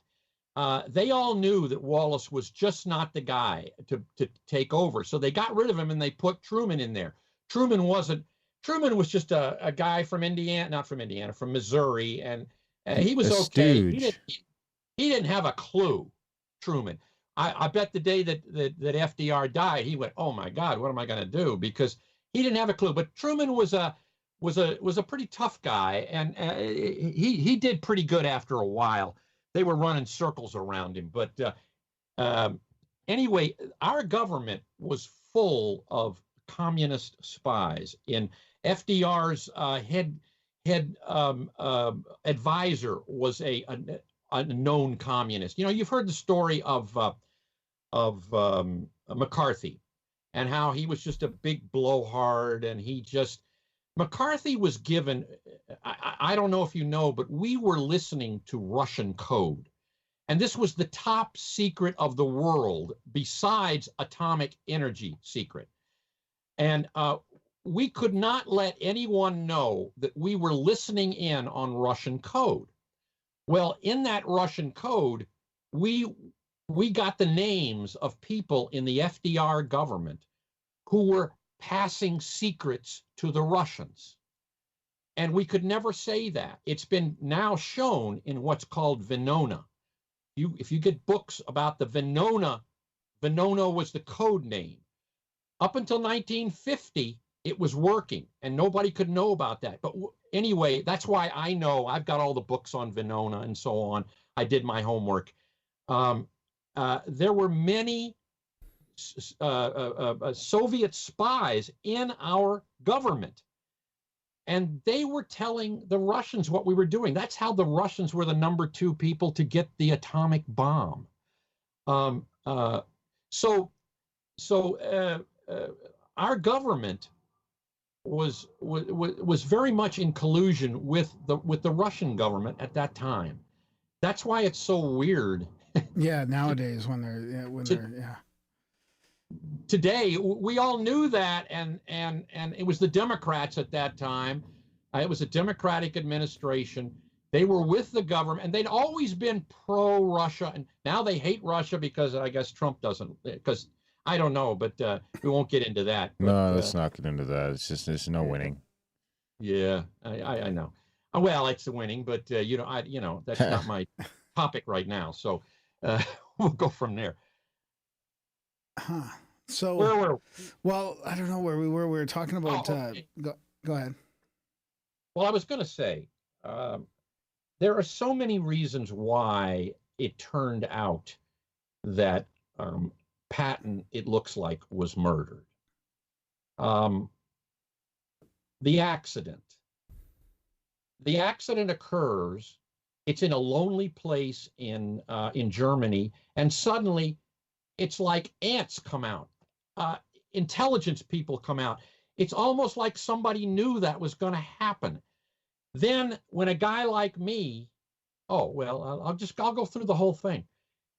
They all knew that Wallace was just not the guy to take over. So they got rid of him and they put Truman in there. Truman was just a guy from from Missouri, and he was okay. He didn't have a clue, Truman. I bet the day that FDR died, he went, "Oh my God, what am I going to do?" Because he didn't have a clue. But Truman was a pretty tough guy, and he did pretty good after a while. They were running circles around him. But anyway, our government was full of communist spies. In FDR's head advisor was a known communist. You've heard the story of McCarthy, and how he was just a big blowhard, and McCarthy was given, I don't know if you know, but we were listening to Russian code, and this was the top secret of the world besides atomic energy secret, and we could not let anyone know that we were listening in on Russian code. Well, in that Russian code, we got the names of people in the FDR government who were passing secrets to the Russians. And we could never say that. It's been now shown in what's called Venona. If you get books about the Venona was the code name. Up until 1950, it was working, and nobody could know about that. But anyway, that's why I know. I've got all the books on Venona and so on. I did my homework. There were many Soviet spies in our government. And they were telling the Russians what we were doing. That's how the Russians were the number 2 people to get the atomic bomb. So our government was very much in collusion with the Russian government at that time. That's why it's so weird. Yeah, nowadays when they're Today we all knew that, and it was the Democrats at that time. It was a Democratic administration. They were with the government, and they'd always been pro-Russia, and now they hate Russia because I guess Trump doesn't. Because I don't know, but we won't get into that. But, no, let's not get into that. It's just there's no winning. Yeah, I know. Well, it's the winning, but that's not my topic right now. So we'll go from there. Huh. So, where were we? Well, I don't know where we were. We were talking about. Okay. Go ahead. Well, I was going to say, there are so many reasons why it turned out that Patton, it looks like, was murdered. The accident. The accident occurs. It's in a lonely place in Germany, and suddenly it's like ants come out. Intelligence people come out. It's almost like somebody knew that was going to happen. Then when a guy like me, I'll go through the whole thing.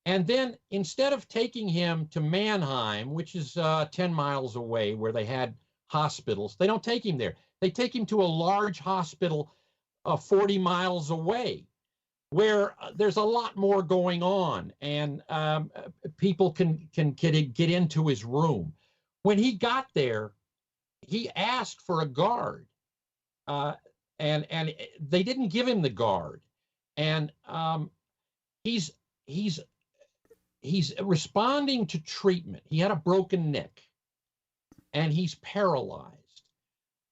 And then instead of taking him to Mannheim, which is 10 miles away where they had hospitals, they don't take him there. They take him to a large hospital 40 miles away where there's a lot more going on, and people can get into his room. When he got there, he asked for a guard, and they didn't give him the guard, and he's responding to treatment. He had a broken neck, and he's paralyzed,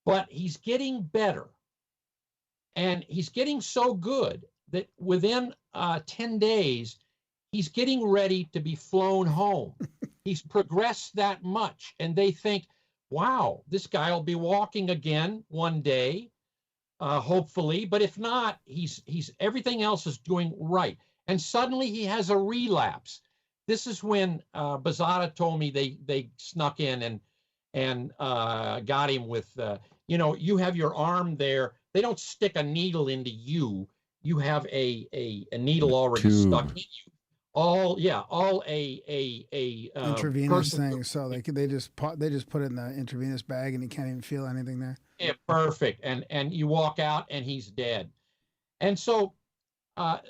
but he's getting better, and he's getting so good that within 10 days, he's getting ready to be flown home. He's progressed that much, and they think, wow, this guy will be walking again one day, hopefully. But if not, he's everything else is doing right. And suddenly he has a relapse. This is when Bazada told me they snuck in and got him with, you have your arm there. They don't stick a needle into you. You have a needle already stuck in you. Intravenous thing. So they just put it in the intravenous bag, and he can't even feel anything there. Yeah, perfect. And you walk out, and he's dead. And so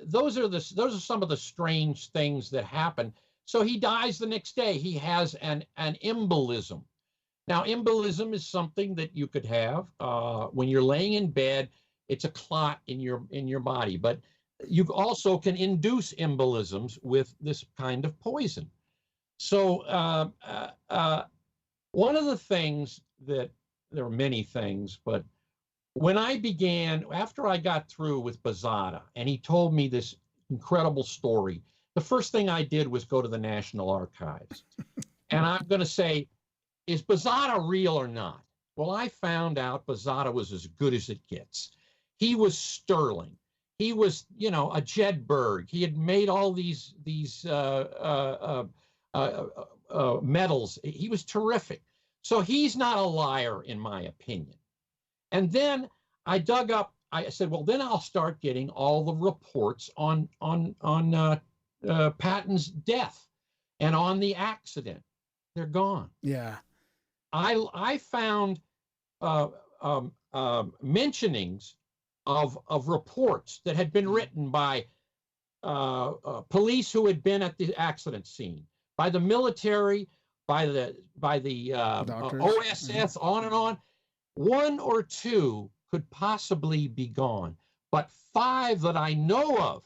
those are some of the strange things that happen. So he dies the next day. He has an embolism. Now, embolism is something that you could have when you're laying in bed. It's a clot in your body, but you also can induce embolisms with this kind of poison. So one of the things that, there are many things, but when I began, after I got through with Bazada, and he told me this incredible story, the first thing I did was go to the National Archives. And I'm going to say, is Bazada real or not? Well, I found out Bazada was as good as it gets. He was sterling. He was, a Jedburgh. He had made all these medals. He was terrific. So he's not a liar, in my opinion. And then I dug up. I said, well, then I'll start getting all the reports on Patton's death and on the accident. They're gone. Yeah. I found mentionings of reports that had been written by police who had been at the accident scene, by the military, by the OSS, on and on. One or two could possibly be gone, but 5 that I know of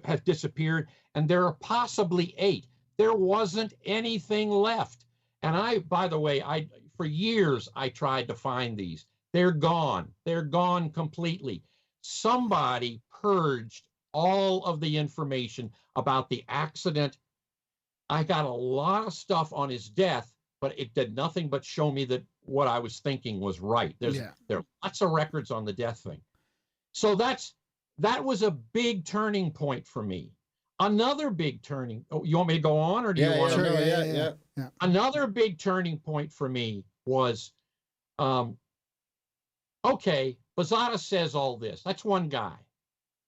have disappeared, and there are possibly 8. There wasn't anything left. And by the way, for years I tried to find these. They're gone. They're gone completely. Somebody purged all of the information about the accident I got a lot of stuff on his death, but it did nothing but show me that what I was thinking was right. There are lots of records on the death thing. So that was a big turning point for me. Another big turning. Oh, you want me to go on, or do you want to? Yeah. Another big turning point for me was, okay, Bozada says all this. That's one guy.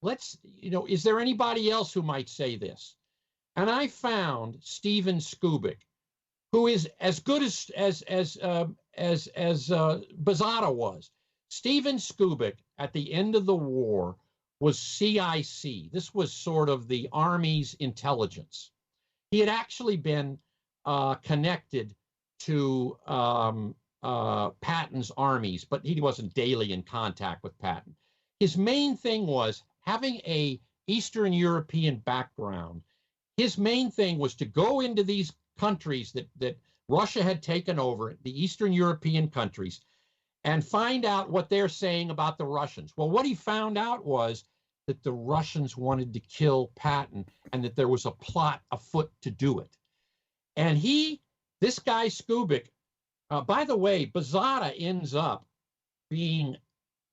Is there anybody else who might say this? And I found Stephen Skubik, who is as good as Bozada was. Stephen Skubik, at the end of the war, was CIC. This was sort of the Army's intelligence. He had actually been connected to Patton's armies, but he wasn't daily in contact with Patton. His main thing was having a Eastern European background. His main thing was to go into these countries that Russia had taken over, the Eastern European countries, and find out what they're saying about the Russians. Well, what he found out was that the Russians wanted to kill Patton and that there was a plot afoot to do it. And this guy Skubik, by the way, Bozada ends up being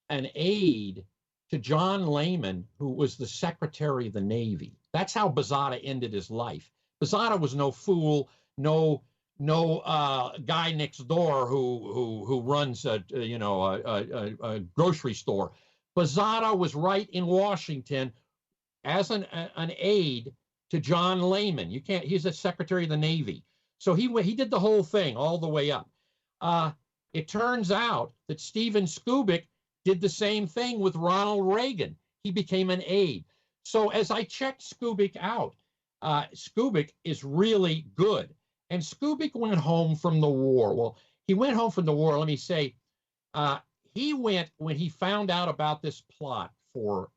an aide to John Lehman, who was the Secretary of the Navy. That's how Bozada ended his life. Bozada was no fool, no guy next door who runs a grocery store. Bozada was right in Washington as an aide to John Lehman. He's a Secretary of the Navy. So he did the whole thing all the way up. It turns out that Stephen Skubik did the same thing with Ronald Reagan. He became an aide. So as I checked Skubik out, Skubik is really good. And Skubik went home from the war. Well, he went home from the war, let me say, he went, when he found out about this plot to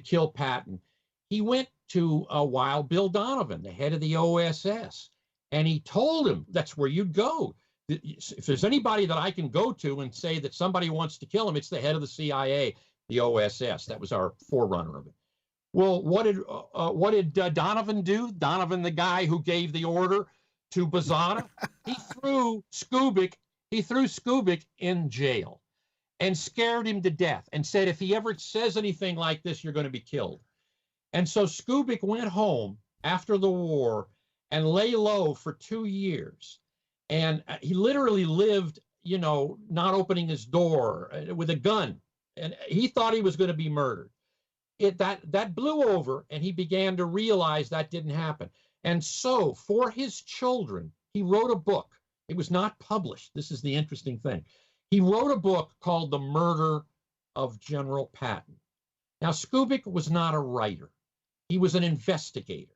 kill Patton, he went to Wild Bill Donovan, the head of the OSS, and he told him that's where you'd go. If there's anybody that I can go to and say that somebody wants to kill him, it's the head of the CIA, the OSS. That was our forerunner of it. Well, what did Donovan do? Donovan, the guy who gave the order to Bozada, he threw Skubik in jail and scared him to death and said, if he ever says anything like this, you're going to be killed. And so Skubik went home after the war and lay low for 2 years. And he literally lived, not opening his door with a gun. And he thought he was going to be murdered. That blew over, and he began to realize that didn't happen. And so for his children, he wrote a book. It was not published. This is the interesting thing. He wrote a book called The Murder of General Patton. Now, Skubik was not a writer. He was an investigator.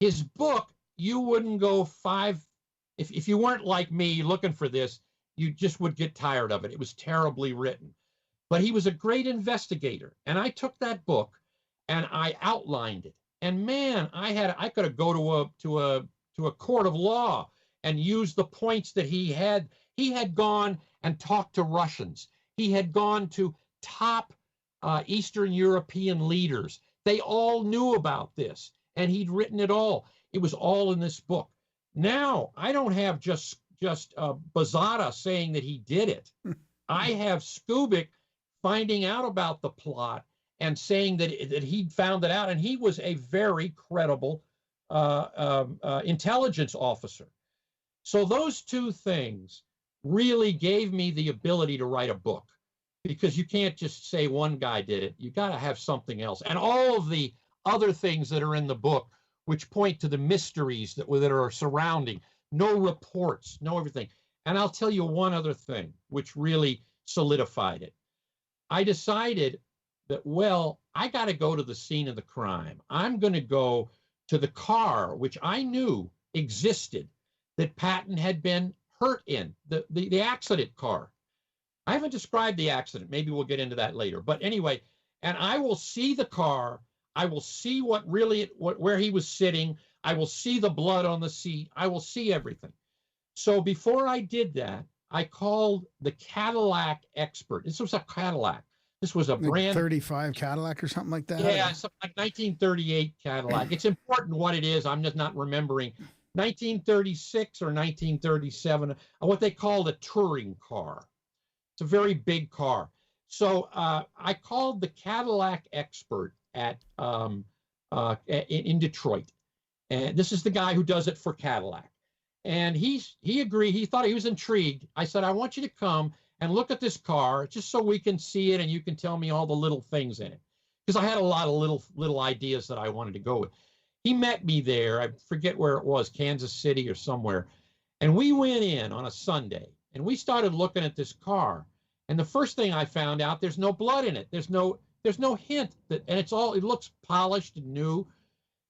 His book, you wouldn't go if you weren't like me looking for this, you just would get tired of it. It was terribly written. But he was a great investigator. And I took that book and I outlined it. And man, I could have go to a court of law and use the points that he had. He had gone and talked to Russians. He had gone to top Eastern European leaders. They all knew about this, and he'd written it all. It was all in this book. Now, I don't have just Bozada saying that he did it. I have Skubik finding out about the plot and saying that he'd found it out, and he was a very credible intelligence officer. So those two things really gave me the ability to write a book, because you can't just say one guy did it. You got to have something else. And all of the other things that are in the book, which point to the mysteries that are surrounding, no reports, no everything. And I'll tell you one other thing, which really solidified it. I decided that, well, I got to go to the scene of the crime. I'm going to go to the car, which I knew existed, that Patton had been hurt in, the accident car. I haven't described the accident. Maybe we'll get into that later. But anyway, and I will see the car. I will see where he was sitting. I will see the blood on the seat. I will see everything. So before I did that, I called the Cadillac expert. This was a Cadillac. This was a Like brand 35 Cadillac or something like that. yeah, something like 1938 Cadillac. It's important what it is. I'm just not remembering. 1936 or 1937, what they called a touring car. It's a very big car. So I called the Cadillac expert in Detroit, and this is the guy who does it for Cadillac. And he agreed. He thought he was intrigued. I said, I want you to come and look at this car just so we can see it and you can tell me all the little things in it. Because I had a lot of little ideas that I wanted to go with. He met me there. I forget where it was, Kansas City or somewhere. And we went in on a Sunday and we started looking at this car. And the first thing I found out, there's no blood in it. There's no hint that, and it looks polished and new.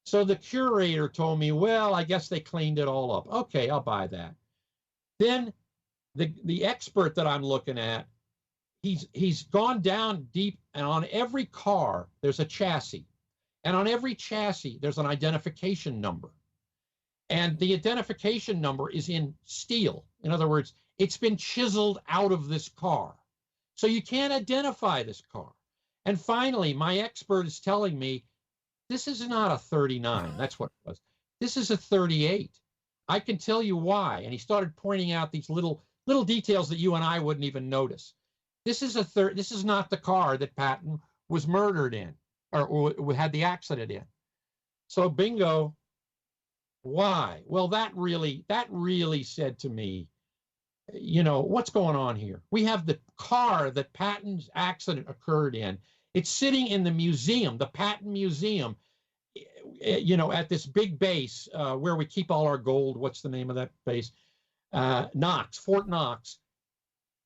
So the curator told me, well, I guess they cleaned it all up. Okay, I'll buy that. Then the expert that I'm looking at, he's gone down deep, and on every car there's a chassis, and on every chassis there's an identification number, and the identification number is in steel. In other words, it's been chiseled out of this car, so you can't identify this car. And finally, my expert is telling me, this is not a 39. That's what it was. This is a 38. I can tell you why. And he started pointing out these little details that you and I wouldn't even notice. This is not the car that Patton was murdered in or had the accident in. So bingo. Why? Well, that really said to me, what's going on here? We have the car that Patton's accident occurred in. It's sitting in the museum, the Patton Museum, at this big base where we keep all our gold. What's the name of that base? Fort Knox.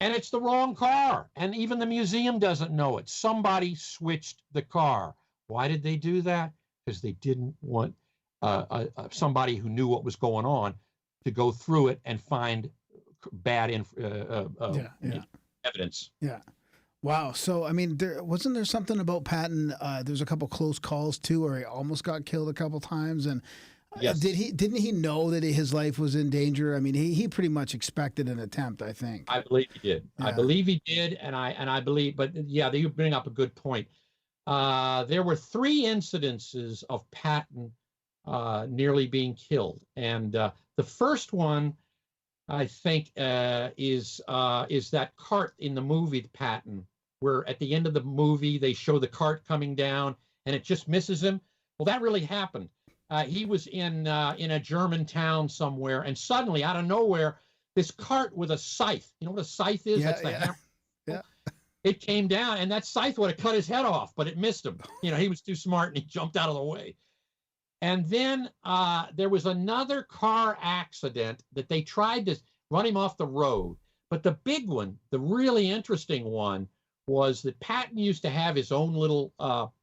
And it's the wrong car. And even the museum doesn't know it. Somebody switched the car. Why did they do that? Because they didn't want somebody who knew what was going on to go through it and find bad evidence. Yeah. Wow. So, I mean, wasn't there something about Patton? There's a couple close calls too, where he almost got killed a couple times. And yes. Didn't he know that his life was in danger? I mean, he pretty much expected an attempt, I think. I believe he did. Yeah. I believe he did. And I believe, but yeah, you bring up a good point. There were 3 incidences of Patton nearly being killed. And the first one, I think, is that cart in the movie Patton, where at the end of the movie they show the cart coming down and it just misses him. Well, that really happened. He was in a German town somewhere, and suddenly, out of nowhere, this cart with a scythe. You know what a scythe is? Yeah, That's the hammer. Yeah. It came down, and that scythe would have cut his head off, but it missed him. He was too smart, and he jumped out of the way. And then there was another car accident that they tried to run him off the road. But the big one, the really interesting one, was that Patton used to have his own little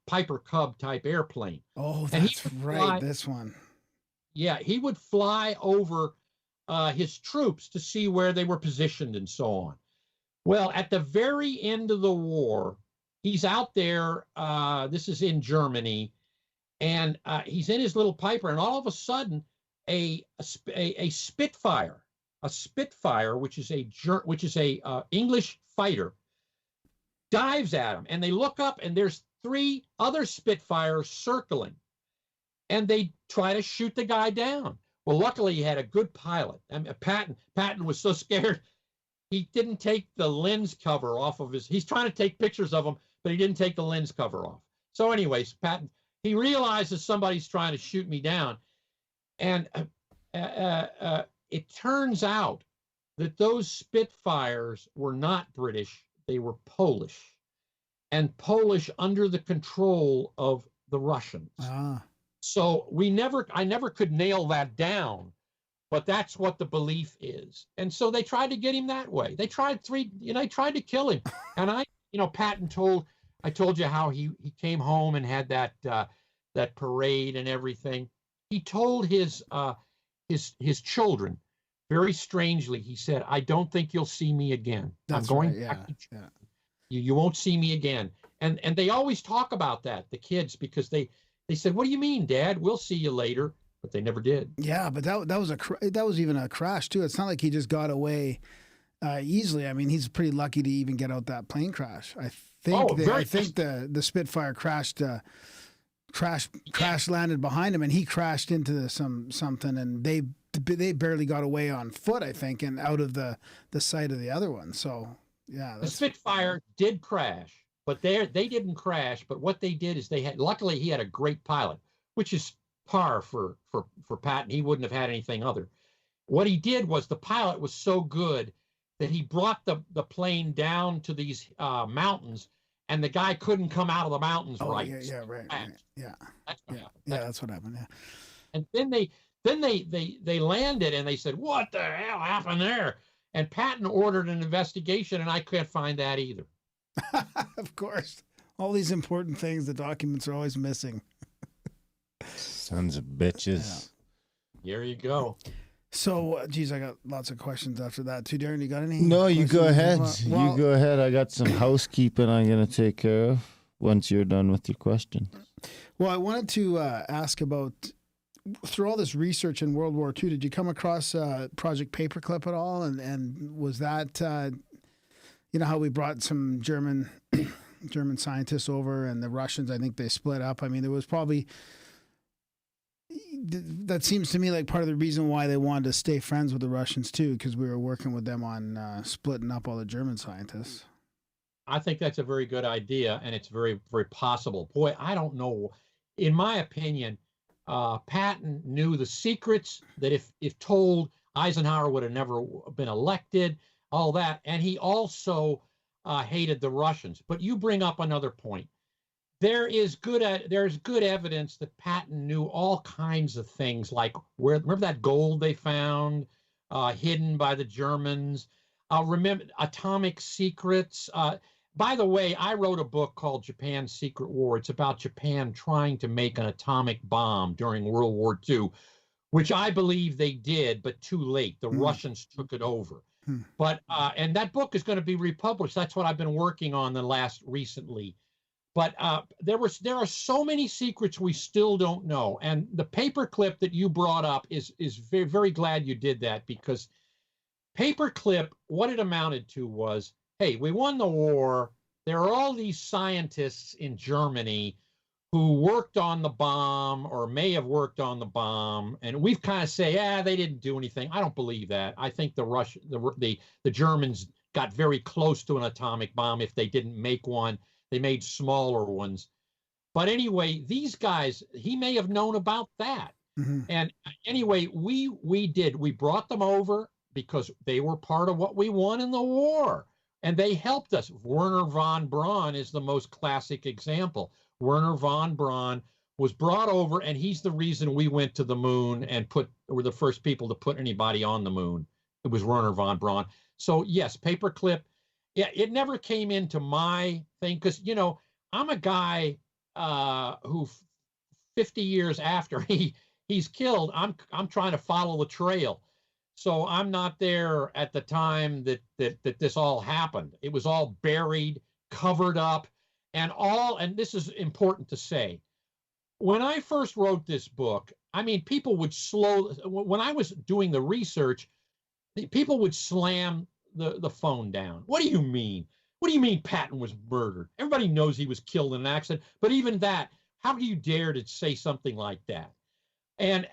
Paperclip type airplane. Oh, that's right. This one. Yeah, he would fly over his troops to see where they were positioned and so on. Well, at the very end of the war, he's out there. This is in Germany. And he's in his little Piper, and all of a sudden, a Spitfire, which is a English fighter, dives at him, and they look up, and there's 3 other Spitfires circling, and they try to shoot the guy down. Well, luckily he had a good pilot. I mean, Patton was so scared he didn't take the lens cover off of his. He's trying to take pictures of him, but he didn't take the lens cover off. So, anyways, Patton. He realizes somebody's trying to shoot me down. And it turns out that those Spitfires were not British. They were Polish. And Polish under the control of the Russians. So I never could nail that down, but that's what the belief is. And so they tried to get him that way. They tried to kill him. And Patton I told you how he came home and had that parade and everything. He told his children, very strangely, he said, "I don't think you'll see me again. That's I'm going right, back to China. You won't see me again." And they always talk about that, the kids, because they said, "What do you mean, Dad? We'll see you later." But they never did. Yeah, but that was even a crash too. It's not like he just got away easily. I mean, he's pretty lucky to even get out that plane crash. I think the Spitfire crashed landed behind him, and he crashed into something, and they barely got away on foot, I think, and out of the sight of the other one. So yeah, the Spitfire did crash, but they didn't crash. But what they did is luckily he had a great pilot, which is par for Patton. He wouldn't have had anything other. What he did was the pilot was so good that he brought the plane down to these mountains, and the guy couldn't come out of the mountains right. Right. Yeah. That's what happened. Yeah. And then they landed, and they said, "What the hell happened there?" And Patton ordered an investigation, and I can't find that either. Of course, all these important things, the documents are always missing. Sons of bitches. Yeah. There you go. So, geez, I got lots of questions after that too. Darren, you got any? No, you go ahead. You go ahead. I got some housekeeping I'm going to take care of once you're done with your question. Well, I wanted to ask about, through all this research in World War II, did you come across Project Paperclip at all? And was that, how we brought some German scientists over, and the Russians, I think they split up. I mean, there was probably... That seems to me like part of the reason why they wanted to stay friends with the Russians too, because we were working with them on splitting up all the German scientists. I think that's a very good idea, and it's very, very possible. Boy, I don't know. In my opinion, Patton knew the secrets that if told, Eisenhower would have never been elected, all that. And he also hated the Russians. But you bring up another point. There's good evidence that Patton knew all kinds of things, like remember that gold they found hidden by the Germans? Remember atomic secrets. By the way, I wrote a book called Japan's Secret War. It's about Japan trying to make an atomic bomb during World War II, which I believe they did, but too late. The Russians took it over. But and that book is going to be republished. That's what I've been working on recently. But there are so many secrets we still don't know. And the paperclip that you brought up is very, very glad you did that, because paperclip, what it amounted to was, hey, we won the war. There are all these scientists in Germany who worked on the bomb or may have worked on the bomb. And we've kind of say, they didn't do anything. I don't believe that. I think the Germans got very close to an atomic bomb if they didn't make one. They made smaller ones. But anyway, these guys, he may have known about that. Mm-hmm. And anyway, we brought them over because they were part of what we won in the war. And they helped us. Werner von Braun is the most classic example. Werner von Braun was brought over, and he's the reason we went to the moon and were the first people to put anybody on the moon. It was Werner von Braun. So yes, paperclip. Yeah, it never came into my thing because, I'm a guy who 50 years after he's killed, I'm trying to follow the trail. So I'm not there at the time that this all happened. It was all buried, covered up, and this is important to say. When I first wrote this book, I mean, people would when I was doing the research, people would slam the phone down. What do you mean? What do you mean Patton was murdered? Everybody knows he was killed in an accident. But even that, how do you dare to say something like that? And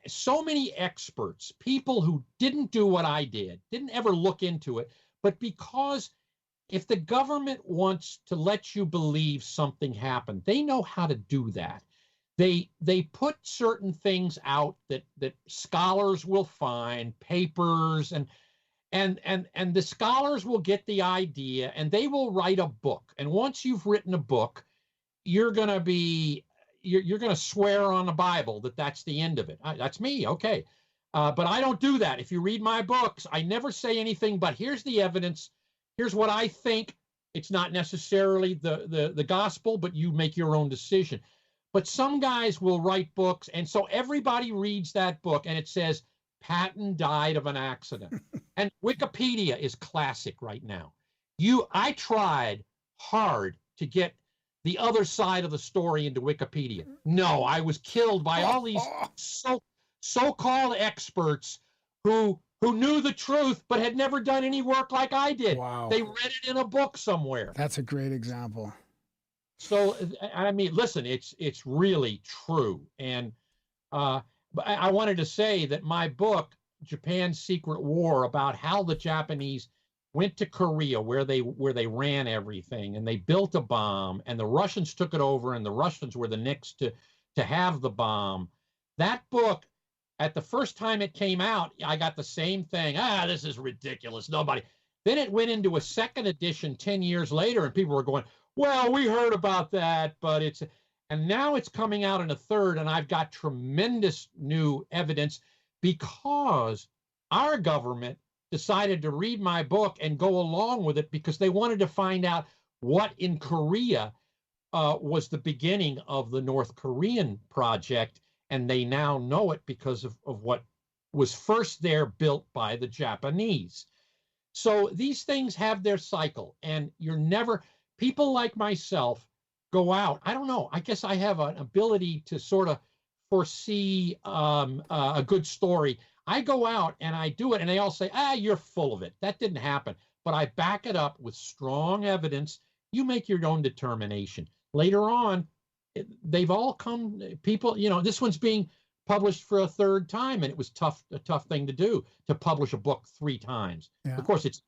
so many experts, people who didn't do what I did, didn't ever look into it, but because if the government wants to let you believe something happened, they know how to do that. They put certain things out that scholars will find, papers, and the scholars will get the idea, and they will write a book. And once you've written a book, you're going to swear on the Bible that that's the end of it. That's me, okay. But I don't do that. If you read my books, I never say anything but here's the evidence. Here's what I think. It's not necessarily the gospel, but you make your own decision. But some guys will write books, and so everybody reads that book, and it says, Patton died of an accident. And Wikipedia is classic right now. I tried hard to get the other side of the story into Wikipedia. No, I was killed by all these so-called experts who who knew the truth but had never done any work like I did. Wow. They read it in a book somewhere. That's a great example. So, I mean, listen, it's really true. And but I wanted to say that my book, Japan's Secret War, about how the Japanese went to Korea where they ran everything, and they built a bomb, and the Russians took it over, and the Russians were the next to have the bomb. That book, at the first time it came out, I got the same thing. This is ridiculous. Nobody. Then it went into a second edition 10 years later, and people were going, well, we heard about that, but it's, and now it's coming out in a third, and I've got tremendous new evidence because our government decided to read my book and go along with it because they wanted to find out what in Korea was the beginning of the North Korean project, and they now know it because of what was first there built by the Japanese. So these things have their cycle, and you're never, people like myself go out. I don't know. I guess I have an ability to sort of foresee a good story. I go out and I do it, and they all say, you're full of it. That didn't happen. But I back it up with strong evidence. You make your own determination. Later on, they've all come, people, this one's being published for a third time, and it was a tough thing to do, to publish a book 3 times. Yeah. Of course, it's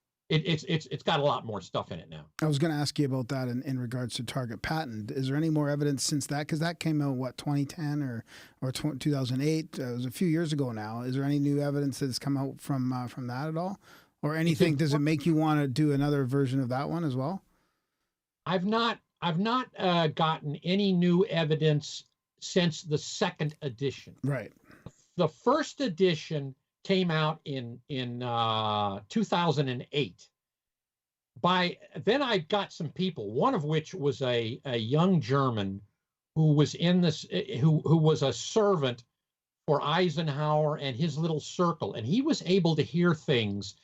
got a lot more stuff in it now. I was going to ask you about that in regards to Target Patton. Is there any more evidence since that? Because that came out, 2010 or 2008? It was a few years ago now. Is there any new evidence that's come out from that at all? Or anything, does it make you want to do another version of that one as well? I've not gotten any new evidence since the second edition. Right. The first edition came out in 2008. By then, I got some people, one of which was a young German who was in this, who was a servant for Eisenhower and his little circle, and he was able to hear things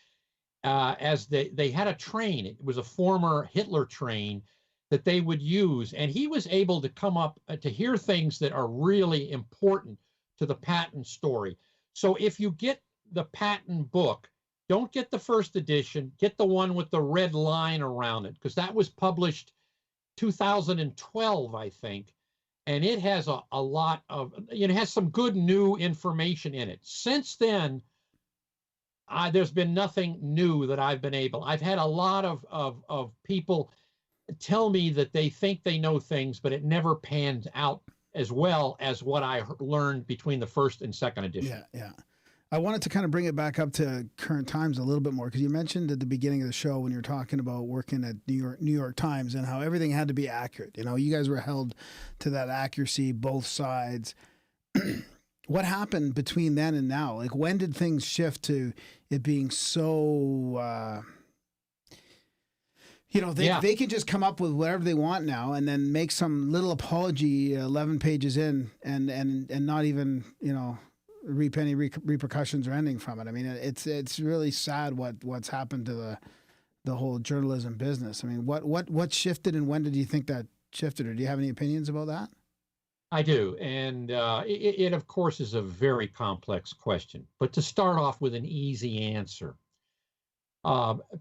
as they had a train. It was a former Hitler train that they would use, and he was able to come up to hear things that are really important to the Patton story. So if you get the Patton book, don't get the first edition, get the one with the red line around it, because that was published 2012, I think, and it has a lot of, it has some good new information in it. Since then, there's been nothing new that I've been able. I've had a lot of people tell me that they think they know things, but it never pans out as well as what I learned between the first and second edition. Yeah. I wanted to kind of bring it back up to current times a little bit more, because you mentioned at the beginning of the show when you're talking about working at New York Times and how everything had to be accurate. You guys were held to that accuracy, both sides. What happened between then and now? Like, when did things shift to it being so... they can just come up with whatever they want now and then make some little apology 11 pages in and not even, reap any repercussions or anything from it. I mean, it's really sad what's happened to the whole journalism business. I mean, what shifted, and when did you think that shifted, or do you have any opinions about that? I do, and it of course is a very complex question. But to start off with an easy answer,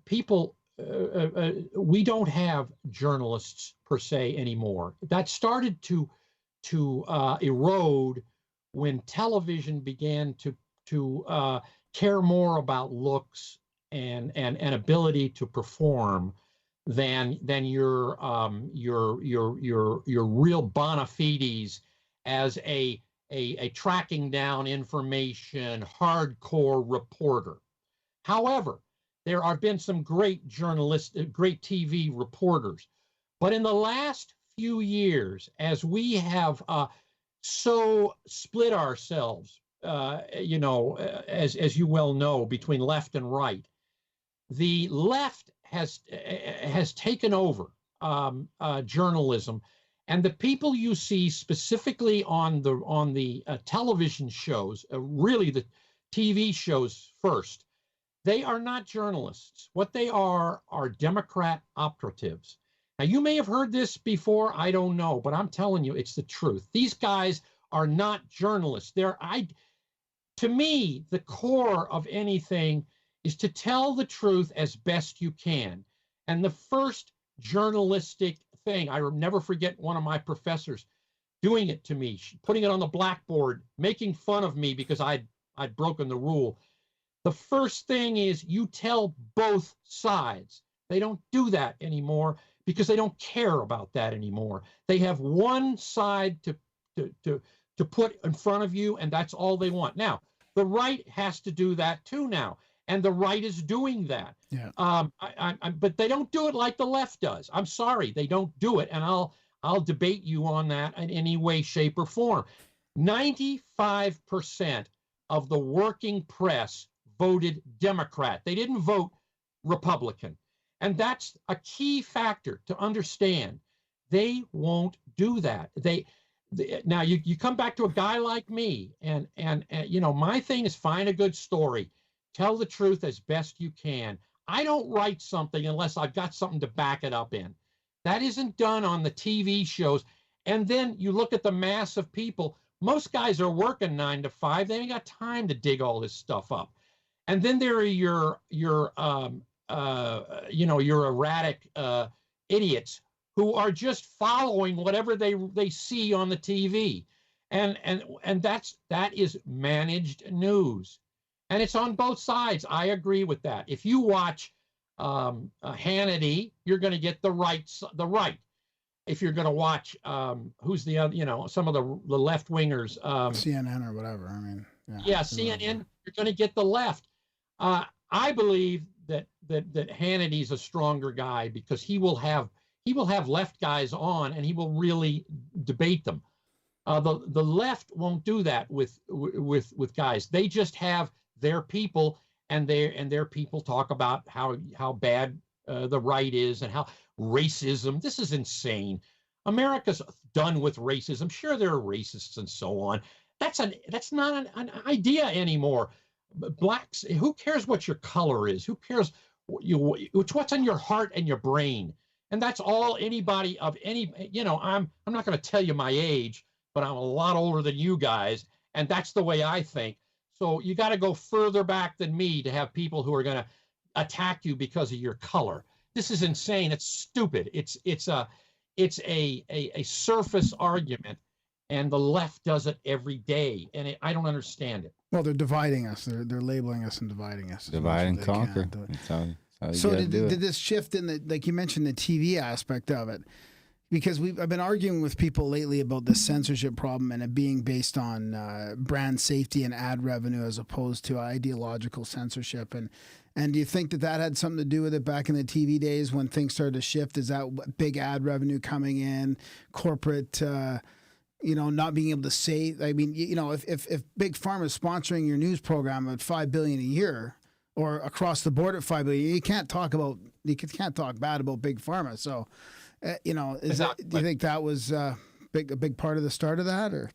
people. We don't have journalists per se anymore. That started to erode when television began to care more about looks and ability to perform than your real bona fides as a tracking down information hardcore reporter. However, there have been some great journalists, great TV reporters. But in the last few years, as we have so split ourselves, as you well know, between left and right, the left has taken over journalism, and the people you see specifically on the television shows, really the TV shows first, they are not journalists. What they are Democrat operatives. Now, you may have heard this before, I don't know, but I'm telling you, it's the truth. These guys are not journalists. To me, the core of anything is to tell the truth as best you can. And the first journalistic thing, I will never forget one of my professors doing it to me, putting it on the blackboard, making fun of me because I'd broken the rule. The first thing is you tell both sides. They don't do that anymore because they don't care about that anymore. They have one side to put in front of you, and that's all they want. Now, the right has to do that too now, and the right is doing that. Yeah. But they don't do it like the left does. I'm sorry, they don't do it, and I'll debate you on that in any way, shape, or form. 95% of the working press voted Democrat. They didn't vote Republican. And that's a key factor to understand. They won't do that. Now you come back to a guy like me, and you know, my thing is find a good story, tell the truth as best you can. I don't write something unless I've got something to back it up in. That isn't done on the TV shows. And then you look at the mass of people. Most guys are working 9 to 5. They ain't got time to dig all this stuff up. And then there are your erratic idiots who are just following whatever they see on the TV, and that is managed news, and it's on both sides. I agree with that. If you watch Hannity, you're going to get the right. If you're going to watch who's the other, some of the left wingers, CNN or whatever. I mean, yeah, CNN, you're going to get the left. I believe that Hannity's a stronger guy because he will have left guys on and he will really debate them. The left won't do that with guys. They just have their people, and their people talk about how bad the right is and how racism. This is insane. America's done with racism. Sure, there are racists and so on. That's not an idea anymore. Blacks, who cares what your color is? Who cares what's on your heart and your brain? And that's all anybody of any, I'm not going to tell you my age, but I'm a lot older than you guys, and that's the way I think. So you got to go further back than me to have people who are going to attack you because of your color. This is insane. It's stupid. It's a surface argument, and the left does it every day, and I don't understand it. Well, they're dividing us. They're labeling us and dividing us. Divide and conquer. So did this shift in like you mentioned, the TV aspect of it? Because I've been arguing with people lately about the censorship problem and it being based on brand safety and ad revenue as opposed to ideological censorship. And do you think that had something to do with it back in the TV days when things started to shift? Is that big ad revenue coming in, corporate, not being able to say? I mean, if Big Pharma is sponsoring your news program at $5 billion a year, or across the board at $5 billion, you can't talk bad about Big Pharma. So, do you think that was a big part of the start of that, or?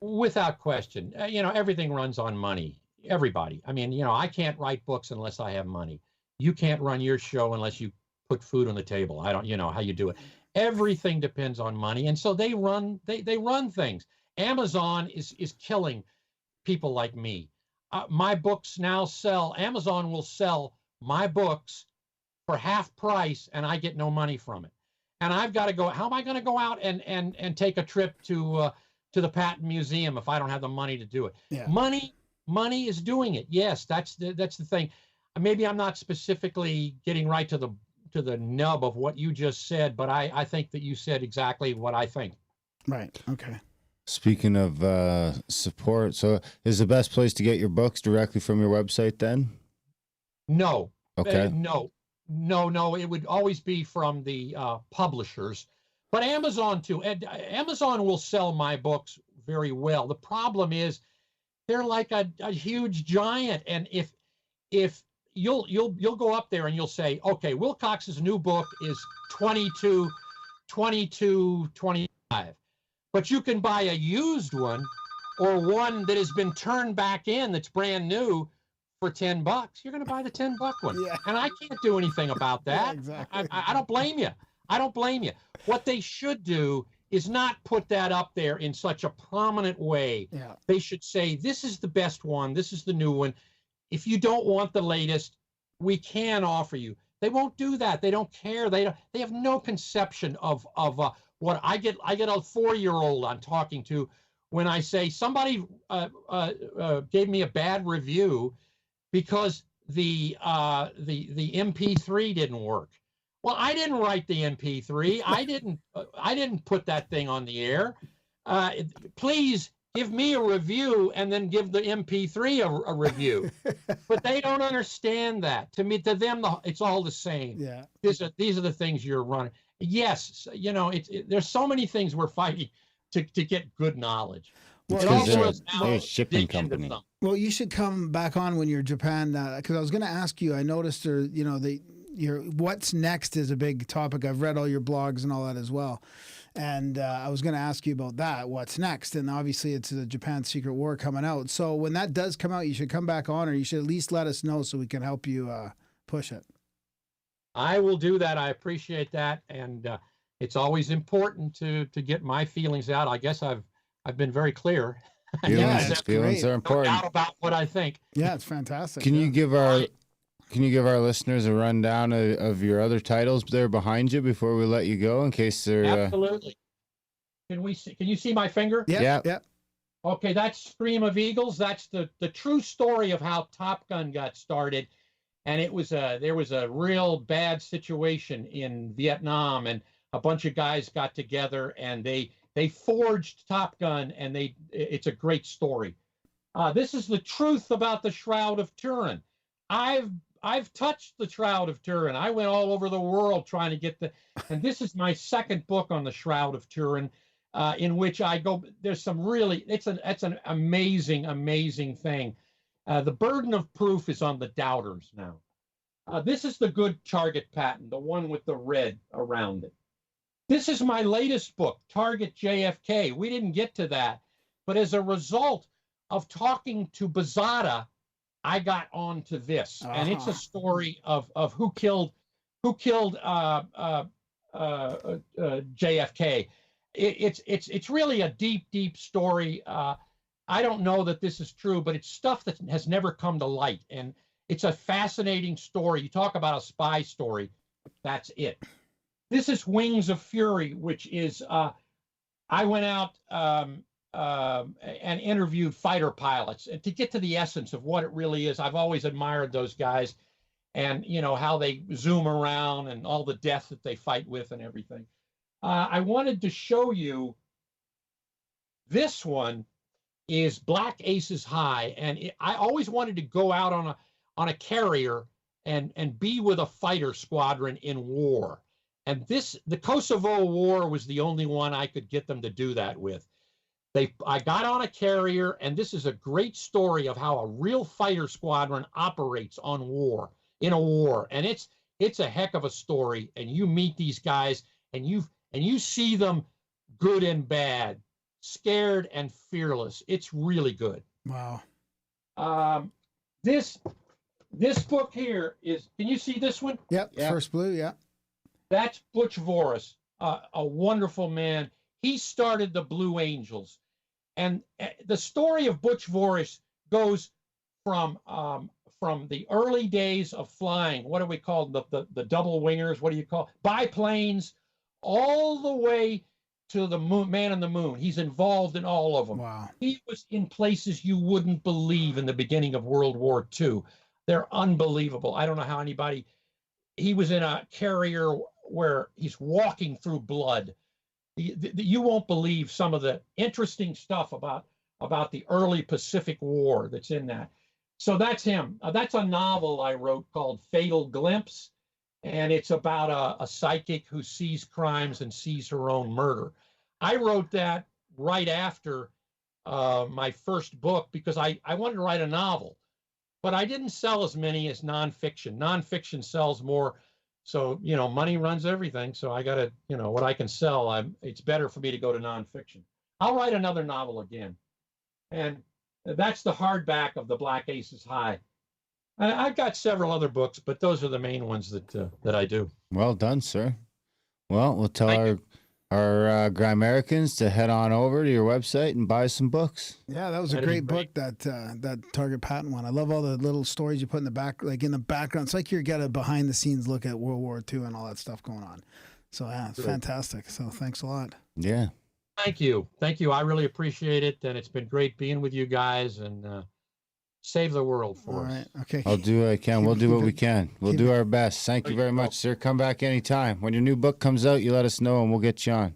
Without question, everything runs on money. Everybody. I mean, I can't write books unless I have money. You can't run your show unless you put food on the table. I don't, how you do it. Everything depends on money, and so they run things. Amazon is killing people like me. My books now sell. Amazon will sell my books for half price, and I get no money from it. And I've got to go. How am I going to go out and take a trip to the Patton Museum if I don't have the money to do it? Yeah. Money is doing it. Yes, that's the thing. Maybe I'm not specifically getting right to the nub of what you just said, but I think that you said exactly what I think. Right. Okay. Speaking of support, so is the best place to get your books directly from your website then? No. Okay. No. It would always be from the publishers, but Amazon too. Amazon will sell my books very well. The problem is they're like a huge giant, and if you'll go up there and you'll say, okay, Wilcox's new book is $22.25. But you can buy a used one or one that has been turned back in that's brand new for $10. You're going to buy the $10 one. Yeah. And I can't do anything about that. Yeah, exactly. I don't blame you. What they should do is not put that up there in such a prominent way. Yeah. They should say, this is the best one. This is the new one. If you don't want the latest, we can offer you. They won't do that. They don't care. They have no conception of what I get. I get a 4-year-old I'm talking to when I say somebody gave me a bad review because the MP3 didn't work. Well, I didn't write the MP3. I didn't put that thing on the air. Please give me a review and then give the MP3 a review. But they don't understand that. To them, it's all the same. Yeah. These are the things you're running. Yes, there's so many things we're fighting to get good knowledge. Well, they're a shipping company. Well, you should come back on when you're Japan, because I was going to ask you. I noticed your what's next is a big topic. I've read all your blogs and all that as well, and I was going to ask you about that. What's next? And obviously, it's the Japan Secret War coming out. So when that does come out, you should come back on, or you should at least let us know so we can help you push it. I will do that. I appreciate that, and it's always important to get my feelings out. I guess I've been very clear. Feelings are important. No doubt about what I think. Yeah, it's fantastic. Can you give our listeners a rundown of your other titles there behind you before we let you go, in case they're absolutely. Can you see my finger? Yeah. Okay, that's Scream of Eagles. That's the true story of how Top Gun got started, and there was a real bad situation in Vietnam, and a bunch of guys got together and they forged Top Gun, and it's a great story. This is the truth about the Shroud of Turin. I've touched the Shroud of Turin. I went all over the world trying to get and this is my second book on the Shroud of Turin, in which I go. There's some really. It's an amazing thing. The burden of proof is on the doubters now. This is the good target pattern, the one with the red around it. This is my latest book, Target JFK. We didn't get to that, but as a result of talking to Bazada, I got onto this, and it's a story of who killed JFK. It's really a deep story. I don't know that this is true, but it's stuff that has never come to light, and it's a fascinating story. You talk about a spy story, that's it. This is Wings of Fury, which is I went out and interviewed fighter pilots, and to get to the essence of what it really is. I've always admired those guys, and how they zoom around and all the death that they fight with and everything. I wanted to show you. This one is Black Aces High, and I always wanted to go out on a carrier and be with a fighter squadron in war. And the Kosovo War was the only one I could get them to do that with. I got on a carrier, and this is a great story of how a real fighter squadron operates in a war. And it's a heck of a story. And you meet these guys, and you see them good and bad, scared and fearless. It's really good. Wow. This book here is. Can you see this one? Yep. First Blue. Yeah. That's Butch Voris, a wonderful man. He started the Blue Angels. And the story of Butch Voris goes from the early days of flying. What do we call the double wingers? What do you call biplanes? All the way to the moon, Man on the Moon. He's involved in all of them. Wow. He was in places you wouldn't believe in the beginning of World War II. They're unbelievable. I don't know how anybody. He was in a carrier where he's walking through blood. You won't believe some of the interesting stuff about the early Pacific War that's in that. So that's him. That's a novel I wrote called Fatal Glimpse, and it's about a psychic who sees crimes and sees her own murder. I wrote that right after my first book because I wanted to write a novel, but I didn't sell as many as nonfiction. Nonfiction sells more. So, money runs everything. So I got to, what I can sell, it's better for me to go to nonfiction. I'll write another novel again. And that's the hardback of the Black Aces High. I've got several other books, but those are the main ones that I do. Well done, sir. Well, we'll tell our Grimericans to head on over to your website and buy some books. Yeah, that was a That'd be great book, that Target Patton one. I love all the little stories you put in the back, like in the background. It's like you get a behind the scenes look at World War II and all that stuff going on. So yeah, it's fantastic. So thanks a lot. Yeah. Thank you. Thank you. I really appreciate it. And it's been great being with you guys and save the world for All us. right. Okay. I'll do what I can. We'll do what we can. We'll do our best. Thank you very There you much, sir. Come back anytime. When your new book comes out, you let us know and we'll get you on.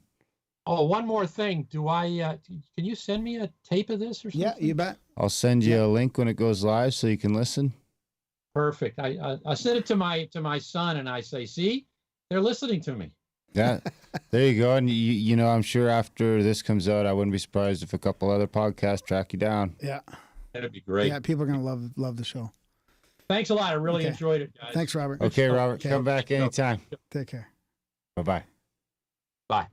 Oh, one more thing. Can you send me a tape of this or something? Yeah, you bet. I'll send you a link when it goes live so you can listen. Perfect. I send it to my son and I say, see, they're listening to me. Yeah, there you go. And you know, I'm sure after this comes out, I wouldn't be surprised if a couple other podcasts track you down. Yeah. That'd be great. Yeah, people are gonna love the show. Thanks a lot. I really enjoyed it, guys. Thanks, Robert. Okay, stuff. Robert, come back anytime. Take care. Bye-bye. Bye.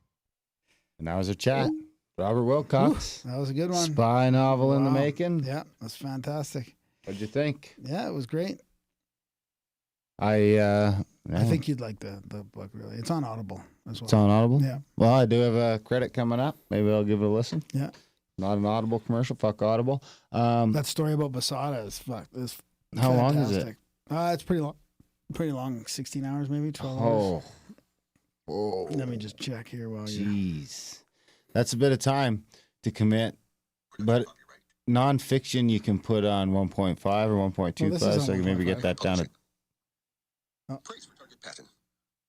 And that was our chat. Robert Wilcox. That was a good one. Spy novel in the Wow. making. Yeah, that's fantastic. What'd you think? Yeah, it was great. I think you'd like the book, really. It's on Audible as well. it's on Audible. Yeah. Well, I do have a credit coming up. Maybe I'll give it a listen. Yeah. Not an Audible commercial. Fuck Audible. That story about Basada is How long is it? fantastic. It's pretty long. Pretty long. 16 hours, maybe 12 hours. Oh. Let me just check here while you. Jeez. That's a bit of time to commit. But nonfiction you can put on 1.5 or 1.25, Well, so I can maybe get that down to. Praise for Target Patton.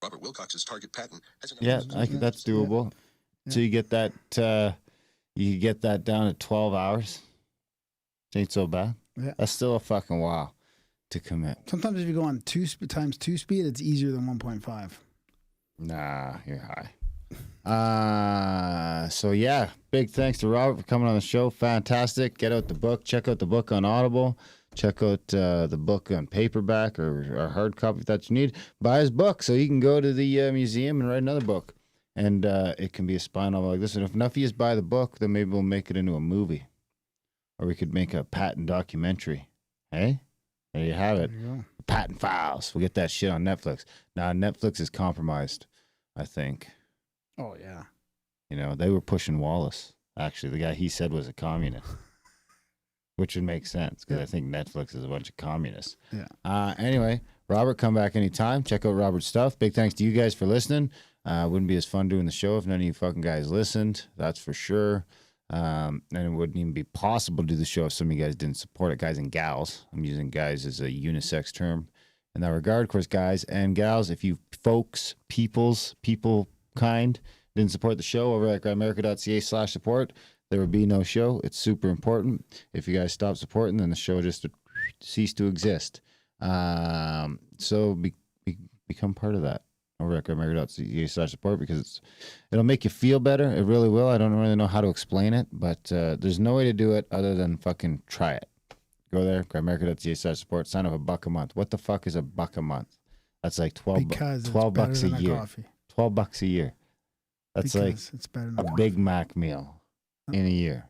Robert Wilcox's Target Patton has an Yeah, that's doable. Yeah. So you get that. You can get that down to 12 hours. Ain't so bad. Yeah. That's still a fucking while to commit. Sometimes if you go on times 2 speed, it's easier than 1.5. Nah, you're high. So yeah, big thanks to Robert for coming on the show. Fantastic. Get out the book. Check out the book on Audible. Check out the book on paperback or hard copy if that's what you need. Buy his book so you can go to the museum and write another book. And it can be a spy novel like this. And if enough of you buy the book, then maybe we'll make it into a movie. Or we could make a Patton documentary. Hey? There you have it. There you go. Patton Files. We'll get that shit on Netflix. Now, Netflix is compromised, I think. Oh, yeah. You know, they were pushing Wallace. Actually, the guy he said was a communist. Which would make sense, because I think Netflix is a bunch of communists. Yeah. Anyway, Robert, come back anytime. Check out Robert's stuff. Big thanks to you guys for listening. Wouldn't be as fun doing the show if none of you fucking guys listened. That's for sure. And it wouldn't even be possible to do the show if some of you guys didn't support it, guys and gals. I'm using guys as a unisex term in that regard. Of course, guys and gals, if you folks, people kind, didn't support the show over at grimerica.ca/support, there would be no show. It's super important. If you guys stop supporting, then the show just cease to exist. So become part of that over at grimerica.ca/support, because it'll make you feel better. It really will. I don't really know how to explain it, but there's no way to do it other than fucking try it. Go there, grimerica.ca/support. Sign up $1 a month. What the fuck is $1 a month? That's like 12 bucks a year. Coffee. $12 a year. That's Because it's better than like a Big Mac meal in a year.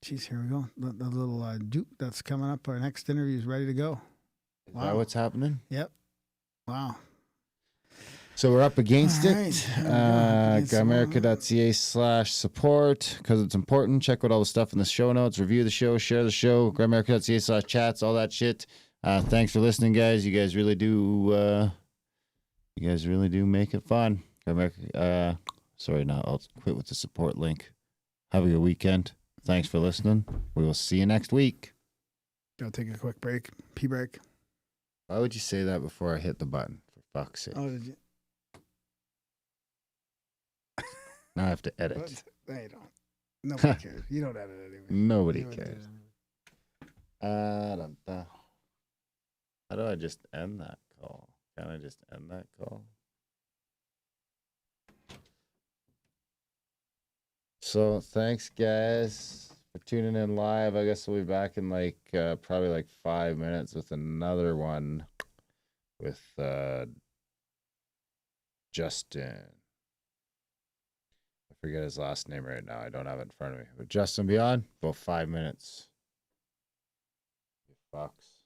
Jeez, here we go. The little juke that's coming up. Our next interview is ready to go. Is that what's happening? Yep. Wow. So we're up against All it. right. Grimerica.ca/support, because it's important. Check out all the stuff in the show notes. Review the show. Share the show. Grimerica.ca/chats. All that shit. Thanks for listening, guys. You guys really do. Make it fun. Grimerica. Sorry, now I'll quit with the support link. Have a good weekend. Thanks for listening. We will see you next week. Gotta take a quick break. Pee break. Why would you say that before I hit the button? For fuck's sake. Oh, did you? Now I have to edit. What? No, you don't. Nobody cares. You don't edit anyway. Nobody You don't edit cares. anyway. How do I just end that call? Can I just end that call? So thanks, guys, for tuning in live. I guess we'll be back in probably like 5 minutes with another one with Justin. I forget his last name right now. I don't have it in front of me. But Justin, be on about 5 minutes. You fucks.